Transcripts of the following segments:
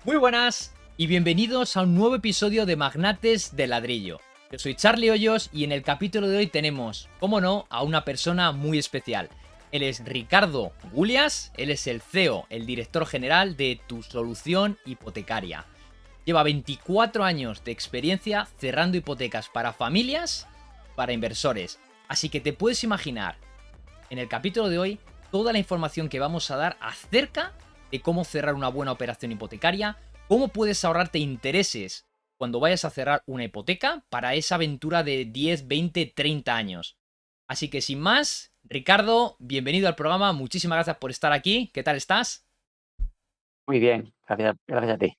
Muy buenas y bienvenidos a un nuevo episodio de Magnates de Ladrillo. Yo soy Charlie Hoyos y en el capítulo de hoy tenemos, como no, a una persona muy especial. Él es Ricardo Gulias, él es el CEO, el director general de Tu Solución Hipotecaria. Lleva 24 años de experiencia cerrando hipotecas para familias, para inversores. Así que te puedes imaginar en el capítulo de hoy toda la información que vamos a dar acerca de cómo cerrar una buena operación hipotecaria, cómo puedes ahorrarte intereses cuando vayas a cerrar una hipoteca para esa aventura de 10, 20, 30 años. Así que sin más, Ricardo, bienvenido al programa, muchísimas gracias por estar aquí, ¿qué tal estás? Muy bien, gracias a ti.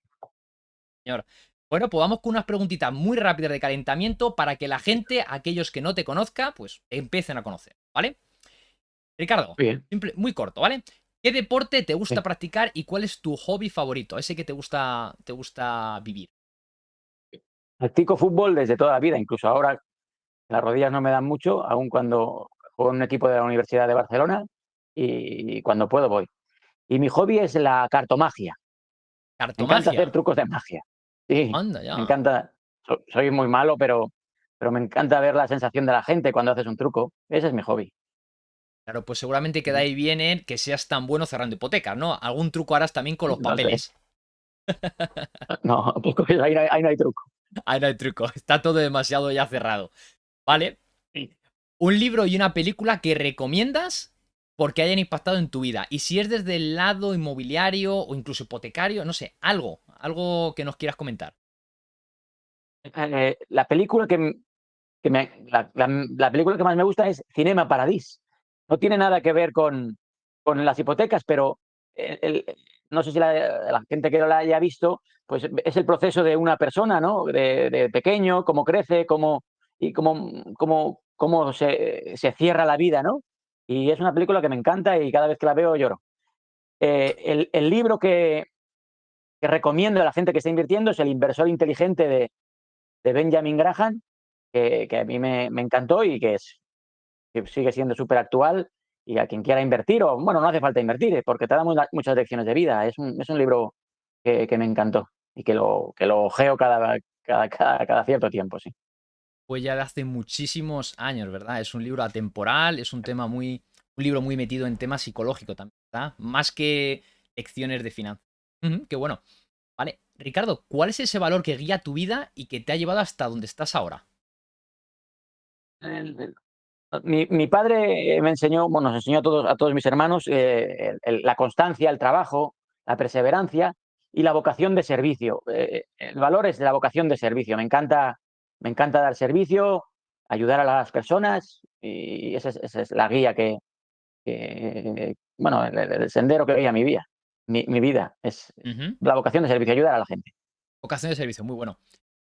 Señor. Bueno, pues vamos con unas preguntitas muy rápidas de calentamiento para que la gente, aquellos que no te conozca, pues empiecen a conocer, ¿vale? Ricardo, Muy bien, muy corto, ¿vale? ¿Qué deporte te gusta sí. practicar y cuál es tu hobby favorito? Ese que te gusta vivir. Practico fútbol desde toda la vida, incluso ahora las rodillas no me dan mucho, aun cuando juego en un equipo de la Universidad de Barcelona y cuando puedo voy. Y mi hobby es la cartomagia. Me encanta Cartomagia. hacer trucos de magia. Sí, Anda me ya. encanta. Soy muy malo, pero me encanta ver la sensación de la gente cuando haces un truco. Ese es mi hobby. Claro, pues seguramente que de Ujú. ahí viene que seas tan bueno cerrando hipotecas, ¿no? Algún truco harás también con los No sé. papeles. No, pues ahí no hay truco. Ahí no hay truco, está todo demasiado ya cerrado. ¿Vale? Sí. Un libro y una película que recomiendas porque hayan impactado en tu vida. Y si es desde el lado inmobiliario o incluso hipotecario, no sé, algo que nos quieras comentar. La película la película que más me gusta es Cinema Paradís. No tiene nada que ver con las hipotecas, pero no sé si la gente que no la haya visto, pues es el proceso de una persona, ¿no? De pequeño, cómo crece, cómo se cierra la vida, ¿no? Y es una película que me encanta y cada vez que la veo lloro. El libro que recomiendo a la gente que está invirtiendo es El inversor inteligente de Benjamin Graham, que a mí me encantó y que sigue siendo súper actual y a quien quiera invertir, o bueno, no hace falta invertir, porque te da muchas lecciones de vida. Es un libro que me encantó y que lo ojeo cada cierto tiempo, sí. Pues ya de hace muchísimos años, ¿verdad? Es un libro atemporal, es un libro muy metido en temas psicológicos también, ¿verdad? Más que lecciones de finanzas. Ujú, qué bueno. Vale, Ricardo, ¿cuál es ese valor que guía tu vida y que te ha llevado hasta donde estás ahora? El- mi padre me enseñó, bueno, nos enseñó a todos mis hermanos la constancia, el trabajo, la perseverancia y la vocación de servicio. El valor es de la vocación de servicio. Me encanta dar servicio, ayudar a las personas y esa es la guía bueno, el sendero que guía mi vida. Mi vida es Ujú. la vocación de servicio, ayudar a la gente. Vocación de servicio, muy bueno.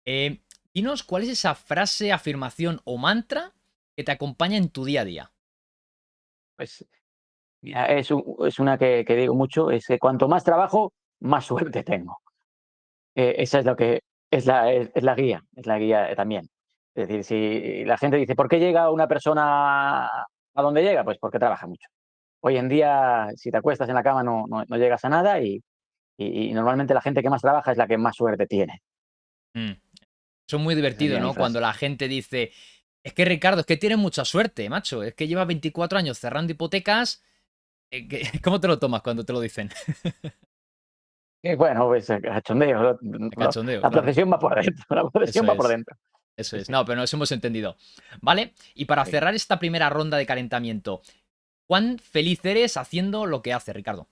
Eh, Dinos cuál es esa frase, afirmación o mantra que te acompaña en tu día a día. Pues mira, es una que digo mucho, es que cuanto más trabajo, más suerte tengo. Esa es lo que es la guía también. Es decir, si la gente dice: "¿Por qué llega una persona a donde llega?". Pues porque trabaja mucho. Hoy en día, si te acuestas en la cama no llegas a nada y normalmente la gente que más trabaja es la que más suerte tiene. Mm. Eso es muy Esa divertido, sería mi ¿no? frase. Cuando la gente dice, es que Ricardo, es que tienes mucha suerte, macho. Es que llevas 24 años cerrando hipotecas. ¿Cómo te lo tomas cuando te lo dicen? Bueno, pues cachondeo, De cachondeo, la claro. procesión va por dentro, la Eso procesión va por es. dentro. Eso Sí, es. sí, No, pero nos hemos entendido. ¿Vale? Y para sí. cerrar esta primera ronda de calentamiento, ¿cuán feliz eres haciendo lo que hace, Ricardo?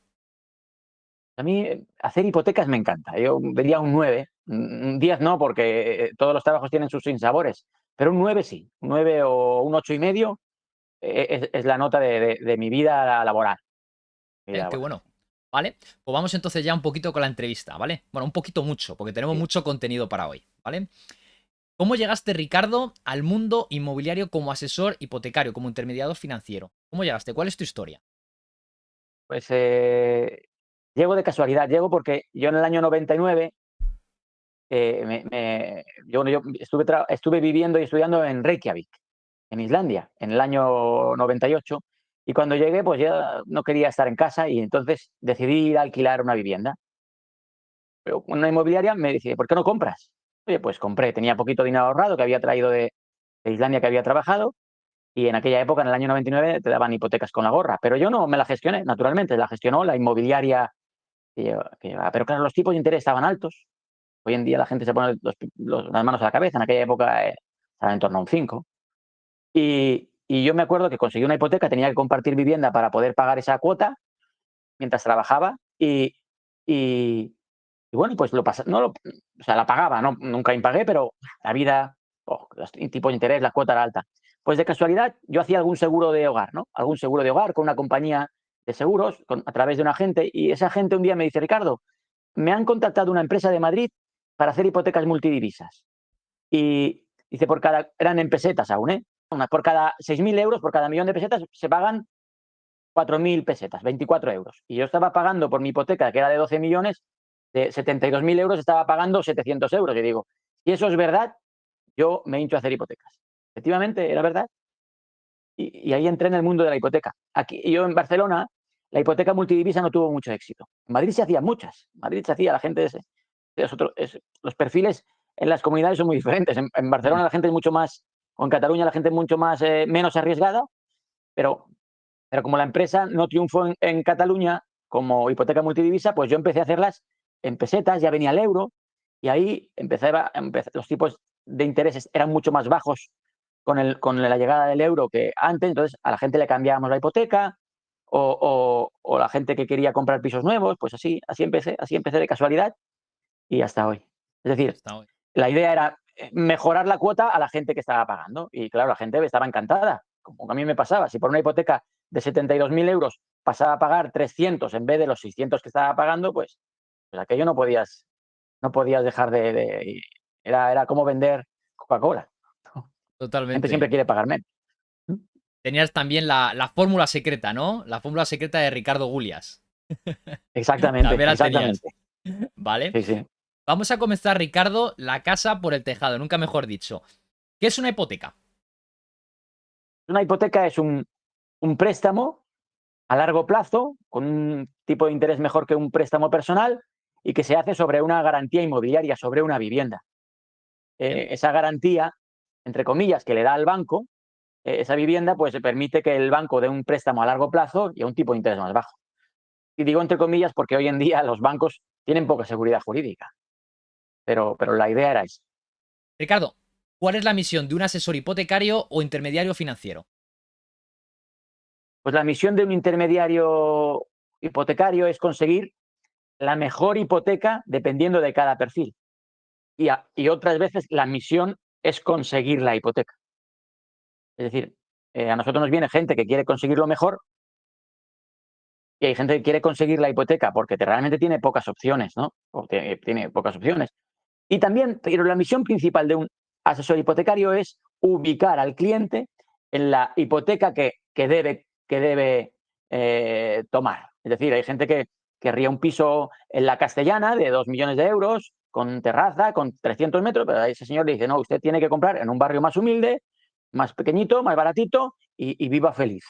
A mí hacer hipotecas me encanta. Yo diría un 9, un 10 no, porque todos los trabajos tienen sus sinsabores, pero un 9 sí, un 9 o un 8,5 es la nota de mi vida laboral. Vida Qué laboral, bueno. sí. ¿Vale? Pues vamos entonces ya un poquito con la entrevista, ¿vale? Bueno, un poquito mucho, porque tenemos Sí. mucho contenido para hoy, ¿vale? ¿Cómo llegaste, Ricardo, al mundo inmobiliario como asesor hipotecario, como intermediador financiero? ¿Cómo llegaste? ¿Cuál es tu historia? Pues llego de casualidad, llego porque yo en el año 99 yo estuve viviendo y estudiando en Reykjavik, en Islandia, en el año 98, y cuando llegué, pues ya no quería estar en casa y entonces decidí ir a alquilar una vivienda. una inmobiliaria me dice, ¿por qué no compras? Oye, pues compré, tenía poquito dinero ahorrado que había traído de Islandia, que había trabajado, y en aquella época, en el año 99, te daban hipotecas con la gorra, pero yo no me la gestioné, naturalmente, la gestionó la inmobiliaria que llevaba. Pero claro, los tipos de interés estaban altos. Hoy en día la gente se pone las manos a la cabeza, en aquella época estaba en torno a un 5. Y yo me acuerdo que conseguí una hipoteca, tenía que compartir vivienda para poder pagar esa cuota mientras trabajaba y, y bueno, pues no o sea, la pagaba, no, nunca impagué, pero la vida, los tipos de interés, la cuota era alta. Pues de casualidad yo hacía algún seguro de hogar, ¿no? Algún seguro de hogar con una compañía de seguros a través de un agente, y ese agente un día me dice, Ricardo, me han contactado una empresa de Madrid para hacer hipotecas multidivisas. Y dice, eran en pesetas aún, ¿eh? Por cada 6.000 euros, por cada millón de pesetas, se pagan 4.000 pesetas, 24 euros. Y yo estaba pagando por mi hipoteca, que era de 12 millones, de 72.000 euros, estaba pagando 700 euros. Y digo, si eso es verdad, yo me hincho a hacer hipotecas. Efectivamente, era verdad. Y ahí entré en el mundo de la hipoteca. Aquí, yo en Barcelona, la hipoteca multidivisa no tuvo mucho éxito. En Madrid se hacían muchas. En Madrid se hacía, la gente los perfiles en las comunidades son muy diferentes. En Mm. Barcelona la gente es mucho más, o en Cataluña la gente es mucho más, menos arriesgada, pero como la empresa no triunfó en Cataluña como hipoteca multidivisa, pues yo empecé a hacerlas en pesetas, ya venía el euro, y ahí los tipos de intereses eran mucho más bajos con la llegada del euro que antes, entonces a la gente le cambiábamos la hipoteca, o la gente que quería comprar pisos nuevos, pues así empecé de casualidad y hasta hoy. Es decir, Está hoy. la idea era mejorar la cuota a la gente que estaba pagando. Y claro, la gente estaba encantada, como a mí me pasaba. Si por una hipoteca de 72.000 euros pasaba a pagar 300 en vez de los 600 que estaba pagando, pues aquello no podías dejar era como vender Coca-Cola. La gente Totalmente. siempre quiere pagar menos. Tenías también la fórmula secreta, ¿no? La fórmula secreta de Ricardo Gulias. Exactamente, También la tenías. exactamente. ¿Vale? Sí, sí. Vamos a comenzar, Ricardo, la casa por el tejado, nunca mejor dicho. ¿Qué es una hipoteca? Una hipoteca es un préstamo a largo plazo, con un tipo de interés mejor que un préstamo personal, y que se hace sobre una garantía inmobiliaria, sobre una vivienda. Bien. Esa garantía, entre comillas, que le da al banco, esa vivienda, pues permite que el banco dé un préstamo a largo plazo y a un tipo de interés más bajo. Y digo entre comillas porque hoy en día los bancos tienen poca seguridad jurídica, pero la idea era esa. Ricardo, ¿cuál es la misión de un asesor hipotecario o intermediario financiero? Pues la misión de un intermediario hipotecario es conseguir la mejor hipoteca dependiendo de cada perfil. Y otras veces la misión es conseguir la hipoteca. Es decir, a nosotros nos viene gente que quiere conseguir lo mejor, y hay gente que quiere conseguir la hipoteca porque realmente tiene pocas opciones, ¿no? O tiene pocas opciones. Y también, pero la misión principal de un asesor hipotecario es ubicar al cliente en la hipoteca que debe tomar. Es decir, hay gente que querría un piso en la Castellana de 2 millones de euros, con terraza, con 300 metros, pero a ese señor le dice, no, usted tiene que comprar en un barrio más humilde, más pequeñito, más baratito y viva feliz.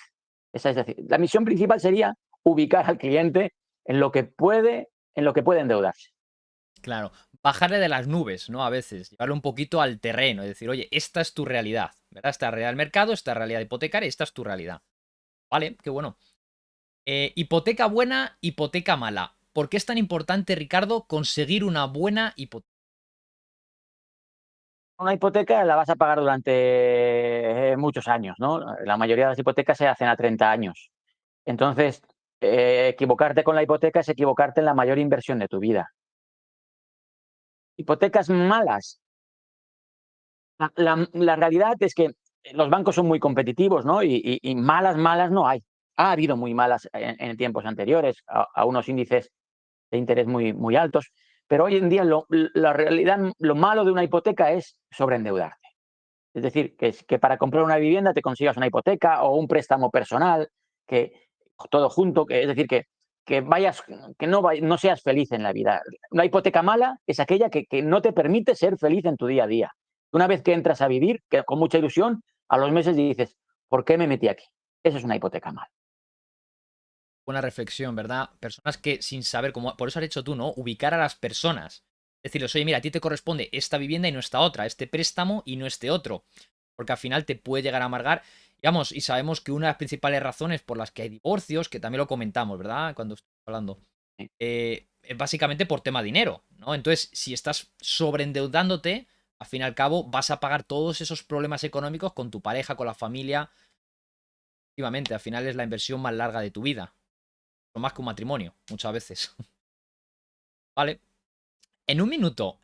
Esa es decir, la misión principal sería ubicar al cliente en lo que puede endeudarse. Claro, bajarle de las nubes, ¿no? A veces, llevarlo un poquito al terreno, es decir, oye, esta es tu realidad, ¿verdad? Esta es la realidad del mercado, esta es la realidad hipotecaria, esta es tu realidad. Vale, qué bueno. Hipoteca buena, hipoteca mala. ¿Por qué es tan importante, Ricardo, conseguir una buena hipoteca? Una hipoteca la vas a pagar durante muchos años, ¿no? La mayoría de las hipotecas se hacen a 30 años. Entonces, equivocarte con la hipoteca es equivocarte en la mayor inversión de tu vida. Hipotecas malas. La realidad es que los bancos son muy competitivos, ¿no? Y malas, malas no hay. Ha habido muy malas en tiempos anteriores, a unos índices de interés muy, muy altos, pero hoy en día la realidad, lo malo de una hipoteca es sobreendeudarte. Es decir, que para comprar una vivienda te consigas una hipoteca o un préstamo personal, que todo junto, es decir, que no seas feliz en la vida. Una hipoteca mala es aquella que no te permite ser feliz en tu día a día. Una vez que entras a vivir, que con mucha ilusión, a los meses dices, ¿por qué me metí aquí? Eso es una hipoteca mala. Buena reflexión, ¿verdad? Personas que sin saber cómo, por eso has hecho tú, ¿no? Ubicar a las personas. Decirles, oye, mira, a ti te corresponde esta vivienda y no esta otra, este préstamo y no este otro. Porque al final te puede llegar a amargar. Digamos, y sabemos que una de las principales razones por las que hay divorcios, que también lo comentamos, ¿verdad? Cuando estamos hablando, Sí. es básicamente por tema dinero, ¿no? Entonces, si estás sobreendeudándote, al fin y al cabo vas a pagar todos esos problemas económicos con tu pareja, con la familia. Efectivamente, al final es la inversión más larga de tu vida. No más que un matrimonio, muchas veces. Vale. En un minuto,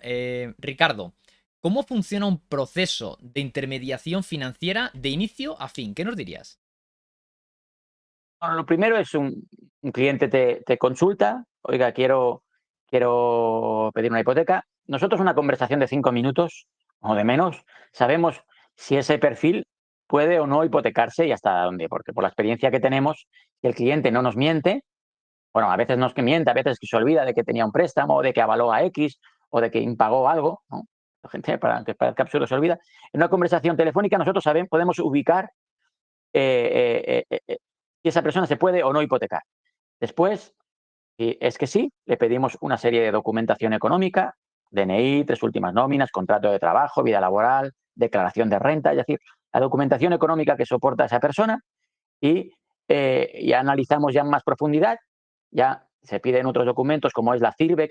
Ricardo, ¿cómo funciona un proceso de intermediación financiera de inicio a fin? ¿Qué nos dirías? Bueno, lo primero es un cliente te consulta, oiga, quiero pedir una hipoteca. Nosotros una conversación de 5 minutos o de menos, sabemos si ese perfil puede o no hipotecarse y hasta dónde, porque por la experiencia que tenemos, si el cliente no nos miente, bueno, a veces no es que miente, a veces es que se olvida de que tenía un préstamo, o de que avaló a X, o de que impagó algo, ¿no? La gente, para que parezca absurdo, se olvida. En una conversación telefónica nosotros podemos ubicar si esa persona se puede o no hipotecar. Después, si es que sí, le pedimos una serie de documentación económica, DNI, 3 últimas nóminas, contrato de trabajo, vida laboral, declaración de renta, es decir, la documentación económica que soporta a esa persona y ya analizamos ya en más profundidad, ya se piden otros documentos como es la CIRBE,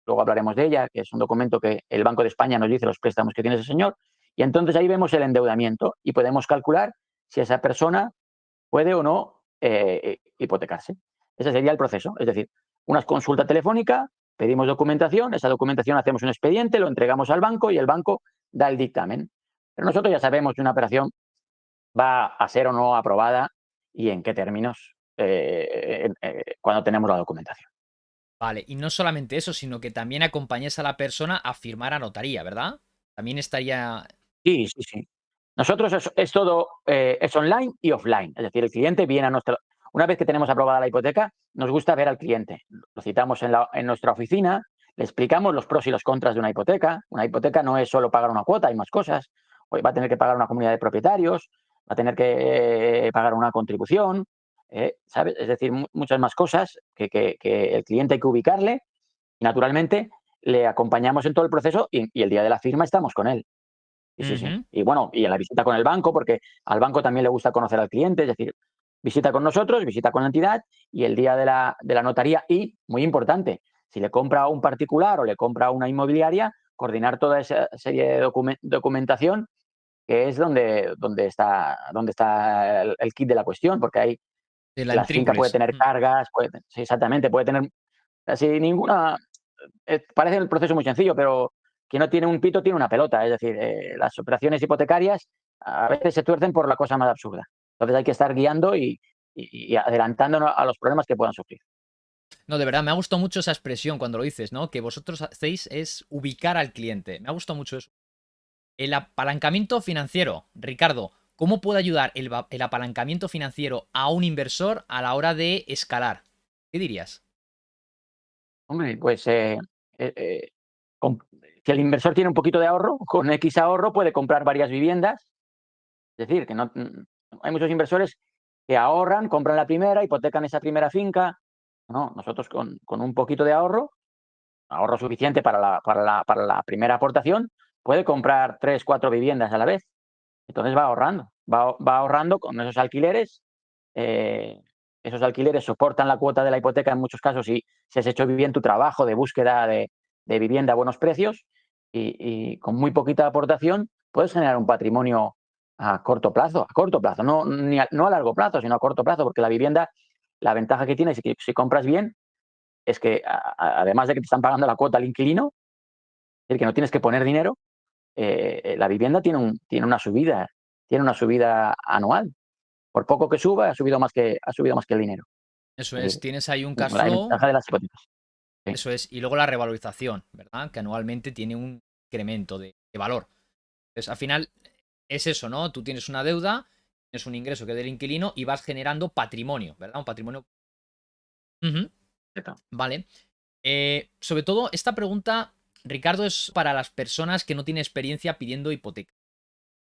luego hablaremos de ella, que es un documento que el Banco de España nos dice los préstamos que tiene ese señor, y entonces ahí vemos el endeudamiento y podemos calcular si esa persona puede o no hipotecarse. Ese sería el proceso. Es decir, una consulta telefónica, pedimos documentación, esa documentación hacemos un expediente, lo entregamos al banco y el banco da el dictamen. Pero nosotros ya sabemos que una operación va a ser o no aprobada y en qué términos cuando tenemos la documentación. Vale, y no solamente eso, sino que también acompañes a la persona a firmar a notaría, ¿verdad? También estaría... Sí, sí, sí. Nosotros es todo, es online y offline. Es decir, el cliente viene a nuestra... Una vez que tenemos aprobada la hipoteca, nos gusta ver al cliente. Lo citamos en nuestra oficina, le explicamos los pros y los contras de una hipoteca. Una hipoteca no es solo pagar una cuota, hay más cosas. Hoy va a tener que pagar una comunidad de propietarios, va a tener que pagar una contribución, ¿sabes? Es decir, muchas más cosas que el cliente hay que ubicarle y, naturalmente, le acompañamos en todo el proceso y el día de la firma estamos con él. Sí, sí, sí. Ujú. Y bueno, y en la visita con el banco, porque al banco también le gusta conocer al cliente, es decir, visita con nosotros, visita con la entidad y el día de la notaría y, muy importante, si le compra a un particular o le compra a una inmobiliaria, coordinar toda esa serie de documentación que es donde está el kit de la cuestión, porque hay, De la la finca puede intríngulis. tener cargas, sí, exactamente, puede tener casi ninguna. Parece el proceso muy sencillo, pero quien no tiene un pito tiene una pelota. Es decir, las operaciones hipotecarias a veces se tuercen por la cosa más absurda. Entonces hay que estar guiando y adelantándonos a los problemas que puedan surgir. No, de verdad, me ha gustado mucho esa expresión cuando lo dices, ¿no? Que vosotros hacéis es ubicar al cliente. Me ha gustado mucho eso. El apalancamiento financiero. Ricardo, ¿cómo puede ayudar el apalancamiento financiero a un inversor a la hora de escalar? ¿Qué dirías? Hombre, pues eh, eh, si el inversor tiene un poquito de ahorro, con X ahorro puede comprar varias viviendas. Es decir, que no, hay muchos inversores que ahorran, compran la primera, hipotecan esa primera finca. No, nosotros con un poquito de ahorro suficiente para la primera aportación, puede comprar 3, 4 viviendas a la vez. Entonces va ahorrando, va ahorrando con esos alquileres. eh, Esos alquileres soportan la cuota de la hipoteca en muchos casos si has hecho bien tu trabajo de búsqueda de vivienda a buenos precios y con muy poquita aportación puedes generar un patrimonio a corto plazo, no a largo plazo, sino a corto plazo, porque la vivienda, la ventaja que tiene es que si compras bien, es que además de que te están pagando la cuota al inquilino, es decir, que no tienes que poner dinero, la vivienda tiene una subida anual. Por poco que suba, ha subido más que el dinero. Eso Es es, decir, tienes ahí un cash la flow, ventaja de las hipotecas. Sí. eso es, y luego la revalorización, ¿verdad? Que anualmente tiene un incremento de valor. Entonces, al final es eso, ¿no? Tú tienes una deuda, tienes un ingreso que es del inquilino y vas generando patrimonio, ¿verdad? Un patrimonio. Ujú. Exacto. Vale. Sobre todo, esta pregunta, Ricardo, es para las personas que no tienen experiencia pidiendo hipoteca.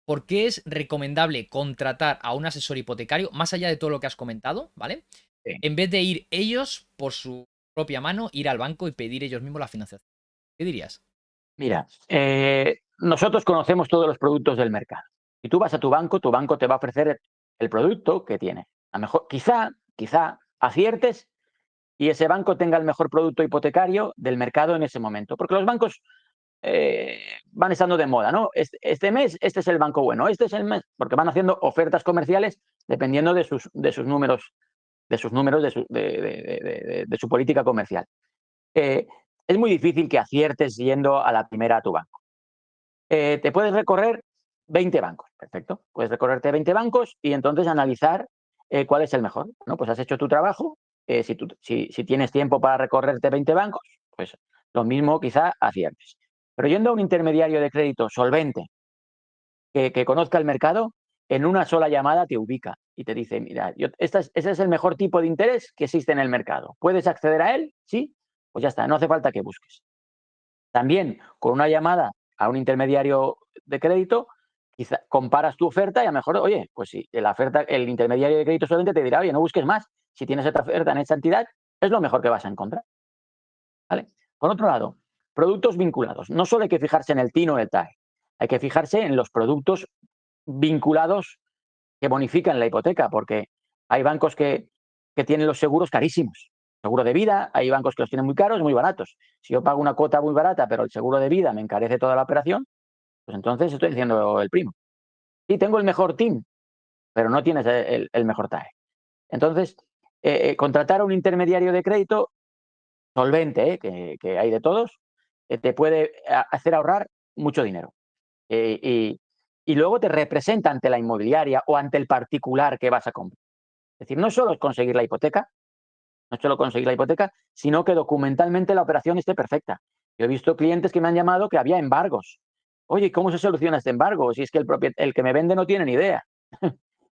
¿Por qué es recomendable contratar a un asesor hipotecario, más allá de todo lo que has comentado, ¿vale? en vez de ir ellos por su propia mano, ir al banco y pedir ellos mismos la financiación. ¿Qué dirías? Mira, nosotros conocemos todos los productos del mercado. Si tú vas a tu banco te va a ofrecer el producto que tiene. A lo mejor, quizá aciertes y ese banco tenga el mejor producto hipotecario del mercado en ese momento. Porque los bancos van estando de moda, ¿no? Este mes, este es el banco bueno, este es el mes, porque van haciendo ofertas comerciales dependiendo de sus números, de su política comercial. Es muy difícil que aciertes yendo a la primera a tu banco. Te puedes recorrer 20 bancos, perfecto. Puedes recorrerte 20 bancos y entonces analizar cuál es el mejor. Bueno, pues has hecho tu trabajo. Si tienes tiempo para recorrerte 20 bancos, pues lo mismo quizá aciertes. Pero yendo a un intermediario de crédito solvente que conozca el mercado, en una sola llamada te ubica y te dice, mira, ese es el mejor tipo de interés que existe en el mercado. ¿Puedes acceder a él? Sí, pues ya está, no hace falta que busques. También con una llamada a un intermediario de crédito, quizá comparas tu oferta y a lo mejor, oye, pues si la oferta, el intermediario de crédito solamente te dirá, oye, no busques más, si tienes esta oferta en esta entidad, es lo mejor que vas a encontrar. ¿Vale? Por otro lado, productos vinculados. No solo hay que fijarse en el TIN o el TAE, hay que fijarse en los productos vinculados que bonifican la hipoteca, porque hay bancos que tienen los seguros carísimos. Seguro de vida, hay bancos que los tienen muy caros, muy baratos. Si yo pago una cuota muy barata, pero el seguro de vida me encarece toda la operación, pues entonces estoy diciendo el primo. Sí, tengo el mejor TIN, pero no tienes el mejor TAE. Entonces, contratar a un intermediario de crédito solvente, que hay de todos, te puede hacer ahorrar mucho dinero. Y luego te representa ante la inmobiliaria o ante el particular que vas a comprar. Es decir, no solo es conseguir la hipoteca, no solo conseguir la hipoteca, sino que documentalmente la operación esté perfecta. Yo he visto clientes que me han llamado que había embargos. Oye, ¿cómo se soluciona este embargo? Si es que el que me vende no tiene ni idea.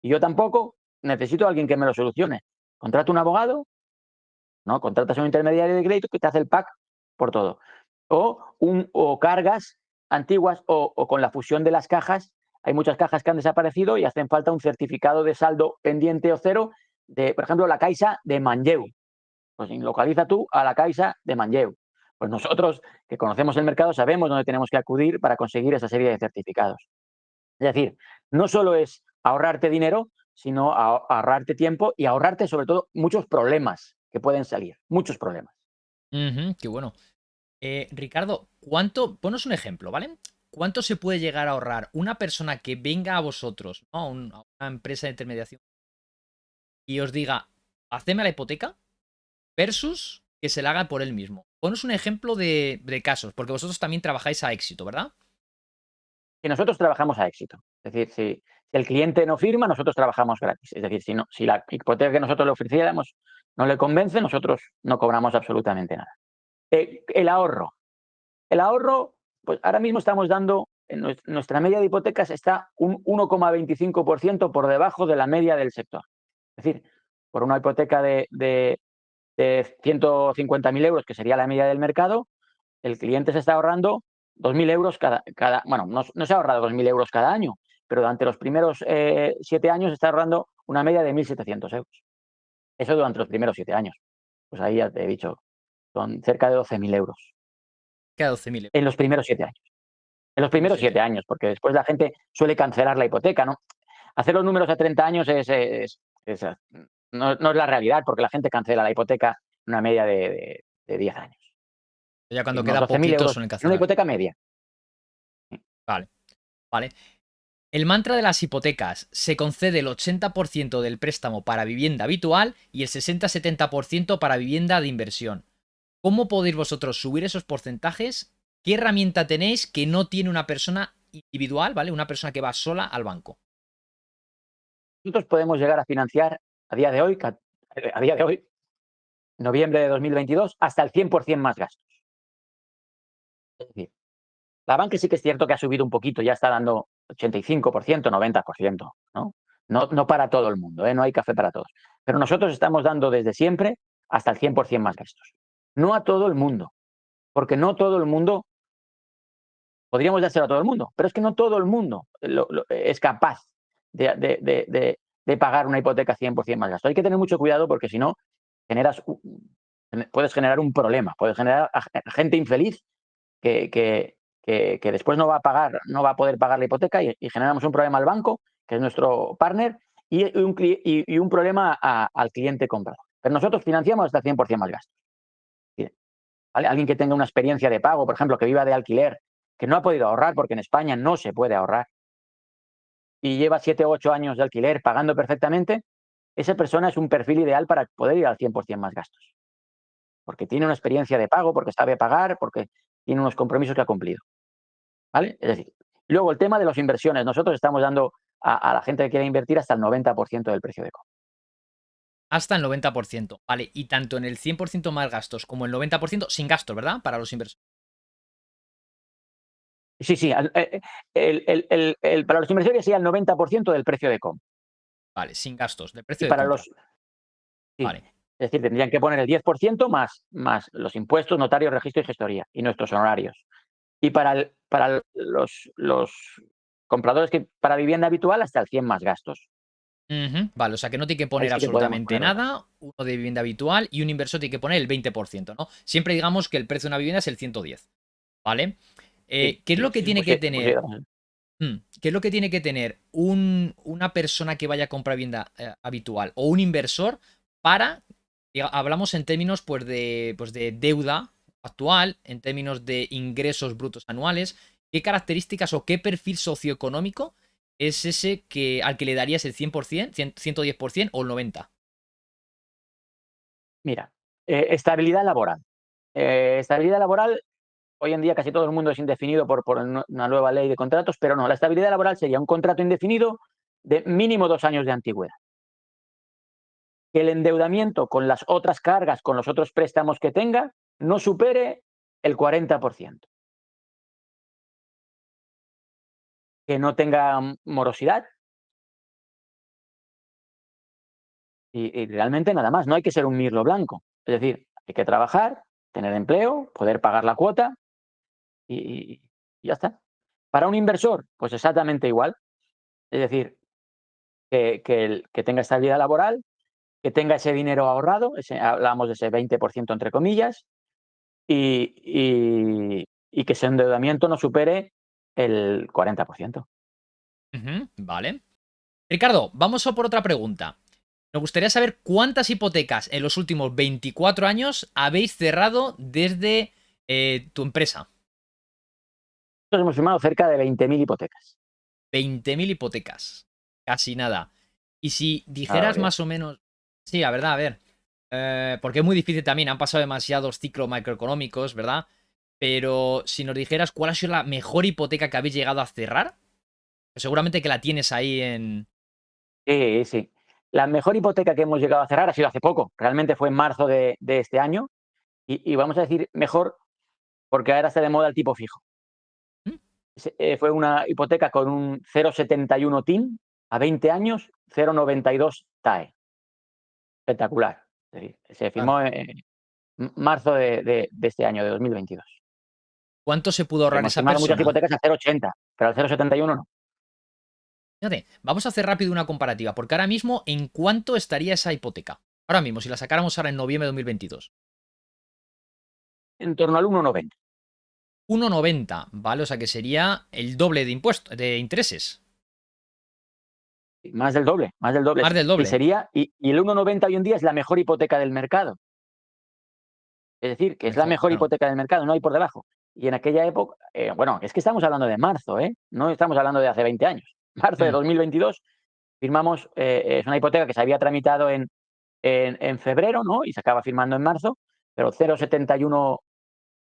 Y yo tampoco, necesito a alguien que me lo solucione. Contrato un abogado, ¿no? Contratas a un intermediario de crédito que te hace el pack por todo. O cargas antiguas o con la fusión de las cajas, hay muchas cajas que han desaparecido y hacen falta un certificado de saldo pendiente o cero de, por ejemplo, la Caixa de Manlleu. Pues localiza tú a la Caixa de Manlleu. Pues nosotros, que conocemos el mercado, sabemos dónde tenemos que acudir para conseguir esa serie de certificados. Es decir, no solo es ahorrarte dinero, sino ahorrarte tiempo y ahorrarte sobre todo muchos problemas que pueden salir, muchos problemas. Qué bueno. Ricardo, ponos un ejemplo, ¿vale? ¿Cuánto se puede llegar a ahorrar una persona que venga a vosotros, ¿no? A una empresa de intermediación y os diga, hacedme la hipoteca versus que se la haga por él mismo? Ponos un ejemplo de casos, porque vosotros también trabajáis a éxito, ¿verdad? Y nosotros trabajamos a éxito. Es decir, si el cliente no firma, nosotros trabajamos gratis. Es decir, si la hipoteca que nosotros le ofreciéramos no le convence, nosotros no cobramos absolutamente nada. El ahorro. El ahorro, pues ahora mismo estamos dando, en nuestra media de hipotecas está un 1,25% por debajo de la media del sector. Es decir, por una hipoteca de 150.000 euros, que sería la media del mercado, el cliente se está ahorrando 2.000 euros bueno, no se ha ahorrado 2.000 euros cada año, pero durante los primeros 7 años se está ahorrando una media de 1.700 euros. Eso durante los primeros 7 años. Pues ahí ya te he dicho, son cerca de 12.000 euros Queda 12.000 euros. en los primeros 7 años. En los Primeros primeros 7. 7 años, porque después la gente suele cancelar la hipoteca, ¿no? Hacer los números a 30 años no es la realidad, porque la gente cancela la hipoteca en una media de 10 años. Ya Y cuando unos queda 12.000 poquito euros suelen en una cancelar. hipoteca media. Vale, vale. El mantra de las hipotecas: se concede el 80% del préstamo para vivienda habitual y el 60-70% para vivienda de inversión. ¿Cómo podéis vosotros subir esos porcentajes? ¿Qué herramienta tenéis que no tiene una persona individual, ¿vale? Una persona que va sola al banco. Nosotros podemos llegar a financiar a día de hoy, noviembre de 2022, hasta el 100% más gastos. Es decir, la banca sí que es cierto que ha subido un poquito, ya está dando 85%, 90%, ¿no? No para todo el mundo, ¿eh? No hay café para todos. Pero nosotros estamos dando desde siempre hasta el 100% más gastos. No a todo el mundo, porque no todo el mundo, podríamos dárselo a todo el mundo, pero es que no todo el mundo es capaz de de pagar una hipoteca 100% más gasto. Hay que tener mucho cuidado porque si no, puedes generar un problema, puedes generar a gente infeliz que después no va a poder pagar la hipoteca y generamos un problema al banco, que es nuestro partner, y un problema al cliente comprador. Pero nosotros financiamos hasta 100% más gastos. ¿Vale? Alguien que tenga una experiencia de pago, por ejemplo, que viva de alquiler, que no ha podido ahorrar, porque en España no se puede ahorrar, y lleva 7 o 8 años de alquiler pagando perfectamente, esa persona es un perfil ideal para poder ir al 100% más gastos. Porque tiene una experiencia de pago, porque sabe pagar, porque tiene unos compromisos que ha cumplido. ¿Vale? Es decir, luego el tema de las inversiones. Nosotros estamos dando a la gente que quiere invertir hasta el 90% del precio de compra. Hasta el 90%. Vale, y tanto en el 100% más gastos como el 90% sin gastos, ¿verdad? Para los inversores. Sí, sí. Para los inversores sería el 90% del precio de compra. Vale, sin gastos, del Y precio de para compra. los. Sí. Vale. Es decir, tendrían que poner el 10% más los impuestos, notarios, registro y gestoría y nuestros honorarios. Y para los compradores que para vivienda habitual, hasta el 100 más gastos. Vale, o sea que no tiene que Ahí poner sí que podemos absolutamente ponerlo. nada, uno de vivienda habitual y un inversor tiene que poner el 20%, ¿no? Siempre digamos que el precio de una vivienda es el 110, ¿vale? Sí, ¿Qué es sí, lo que sí, tiene pues, que pues tener? llegamos. ¿Qué es lo que tiene que tener una persona que vaya a comprar vivienda habitual o un inversor para, hablamos en términos pues de deuda actual, en términos de ingresos brutos anuales, qué características o qué perfil socioeconómico es ese al que le darías el 100%, 110% o el 90%? Mira, estabilidad laboral. Estabilidad laboral, hoy en día casi todo el mundo es indefinido por una nueva ley de contratos, pero no, la estabilidad laboral sería un contrato indefinido de mínimo 2 años de antigüedad. Que el endeudamiento con las otras cargas, con los otros préstamos que tenga, no supere el 40%. Que no tenga morosidad y realmente nada más. No hay que ser un mirlo blanco. Es decir, hay que trabajar, tener empleo, poder pagar la cuota y ya está. Para un inversor, pues exactamente igual. Es decir, que tenga estabilidad laboral, que tenga ese dinero ahorrado, hablamos de ese 20% entre comillas, y que ese endeudamiento no supere el 40%. Vale. Ricardo, vamos a por otra pregunta. Me gustaría saber cuántas hipotecas en los últimos 24 años habéis cerrado desde tu empresa. Nosotros hemos firmado cerca de 20.000 hipotecas. 20.000 hipotecas. Casi nada. Y si Una dijeras barbaridad. más o menos. Sí, la verdad, a ver. Porque es muy difícil también. Han pasado demasiados ciclos macroeconómicos, ¿verdad? Pero si nos dijeras cuál ha sido la mejor hipoteca que habéis llegado a cerrar, pues seguramente que la tienes ahí en. Sí, sí. La mejor hipoteca que hemos llegado a cerrar ha sido hace poco. Realmente fue en marzo de este año. Y vamos a decir mejor porque ahora está de moda el tipo fijo. ¿Mm? Fue una hipoteca con un 0,71 TIN a 20 años, 0,92 TAE. Espectacular. Es decir, se Claro. firmó en marzo de este año, de 2022. ¿Cuánto se pudo ahorrar Hemos esa firmado muchas persona? hipotecas a 0,80, pero al 0,71 no. Fíjate, vamos a hacer rápido una comparativa, porque ahora mismo, ¿en cuánto estaría esa hipoteca? Ahora mismo, si la sacáramos ahora en noviembre de 2022. En torno al 1,90. 1,90, ¿vale? O sea que sería el doble de impuestos, de intereses. Más del doble, más del doble. Más del doble. Y el 1,90 hoy en día es la mejor hipoteca del mercado. Es decir, que es la Mejor, mejor claro. hipoteca del mercado, no hay por debajo. Y en aquella época, bueno, es que estamos hablando de marzo, ¿eh? No estamos hablando de hace 20 años. Marzo de Mm, 2022 firmamos, es una hipoteca que se había tramitado en febrero, ¿no? Y se acaba firmando en marzo, pero 0,71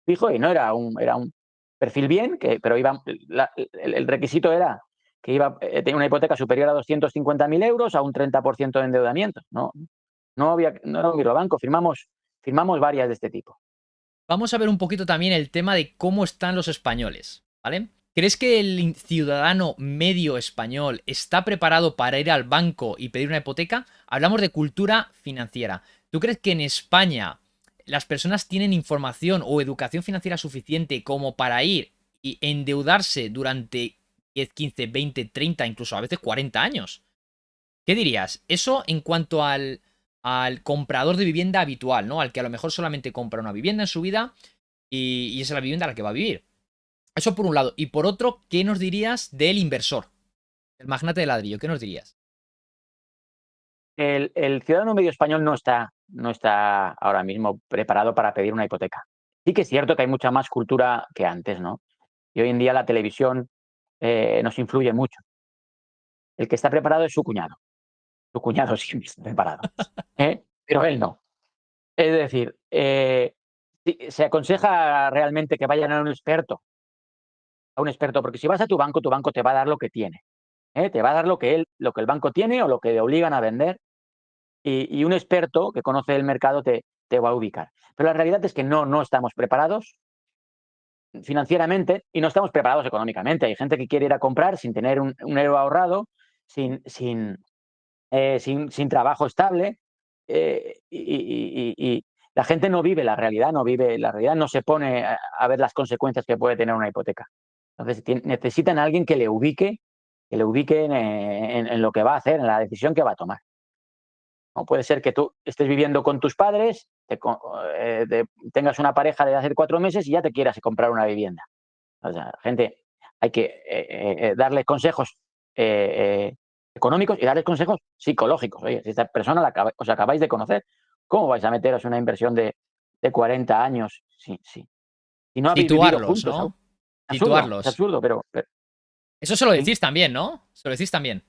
fijo y no era un perfil bien, pero el requisito era que tenía una hipoteca superior a 250.000 euros a un 30% de endeudamiento. No era un banco, firmamos varias de este tipo. Vamos a ver un poquito también el tema de cómo están los españoles, ¿vale? ¿Crees que el ciudadano medio español está preparado para ir al banco y pedir una hipoteca? Hablamos de cultura financiera. ¿Tú crees que en España las personas tienen información o educación financiera suficiente como para ir y endeudarse durante 10, 15, 20, 30, incluso a veces 40 años? ¿Qué dirías? Eso en cuanto al comprador de vivienda habitual, ¿no? Al que a lo mejor solamente compra una vivienda en su vida y esa es la vivienda a la que va a vivir. Eso por un lado. Y por otro, ¿qué nos dirías del inversor? El magnate de ladrillo, ¿qué nos dirías? El ciudadano medio español no está ahora mismo preparado para pedir una hipoteca. Sí que es cierto que hay mucha más cultura que antes, ¿no? Y hoy en día la televisión nos influye mucho. El que está preparado es su cuñado. Su cuñado siempre está preparado, pero él no. Es decir, se aconseja realmente que vayan a un experto, porque si vas a tu banco te va a dar lo que tiene, te va a dar lo que el banco tiene o lo que le obligan a vender, y un experto que conoce el mercado te va a ubicar. Pero la realidad es que no estamos preparados financieramente y no estamos preparados económicamente. Hay gente que quiere ir a comprar sin tener un euro ahorrado, sin trabajo estable, y la gente no vive la realidad, no se pone a ver las consecuencias que puede tener una hipoteca. Entonces necesitan a alguien que le ubique en lo que va a hacer, en la decisión que va a tomar. No puede ser que tú estés viviendo con tus padres, tengas una pareja de hace 4 meses y ya te quieras comprar una vivienda. O sea, gente, hay que darle consejos económicos y darles consejos psicológicos. Oye, si esta persona os acabáis de conocer, ¿cómo vais a meteros en una inversión de 40 años si no habéis vivido Situarlos, juntos? ¿no? Es Situarlos. absurdo, pero Eso se lo sí. decís también, ¿no? Se lo decís también.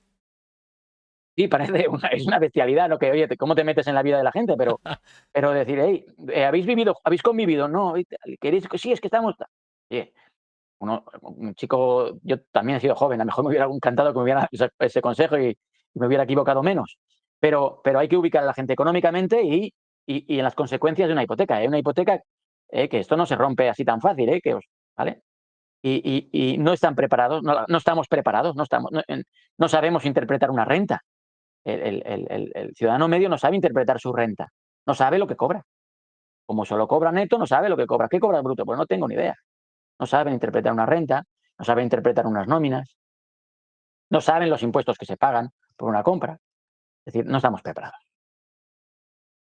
Sí, parece es una bestialidad, ¿no? Que, oye, ¿cómo te metes en la vida de la gente? Pero decir, hey, habéis convivido? No, ¿queréis? Sí, es que estamos. Oye, un chico, yo también he sido joven, a lo mejor me hubiera encantado que me hubiera ese consejo y me hubiera equivocado menos. Pero hay que ubicar a la gente económicamente y en las consecuencias de una hipoteca. Una hipoteca, que esto no se rompe así tan fácil, ¿vale? Y no están preparados, no estamos preparados, no sabemos interpretar una renta. El ciudadano medio no sabe interpretar su renta, no sabe lo que cobra. Como solo cobra neto, no sabe lo que cobra. ¿Qué cobra bruto? Pues no tengo ni idea. No saben interpretar una renta, no saben interpretar unas nóminas, no saben los impuestos que se pagan por una compra. Es decir, no estamos preparados.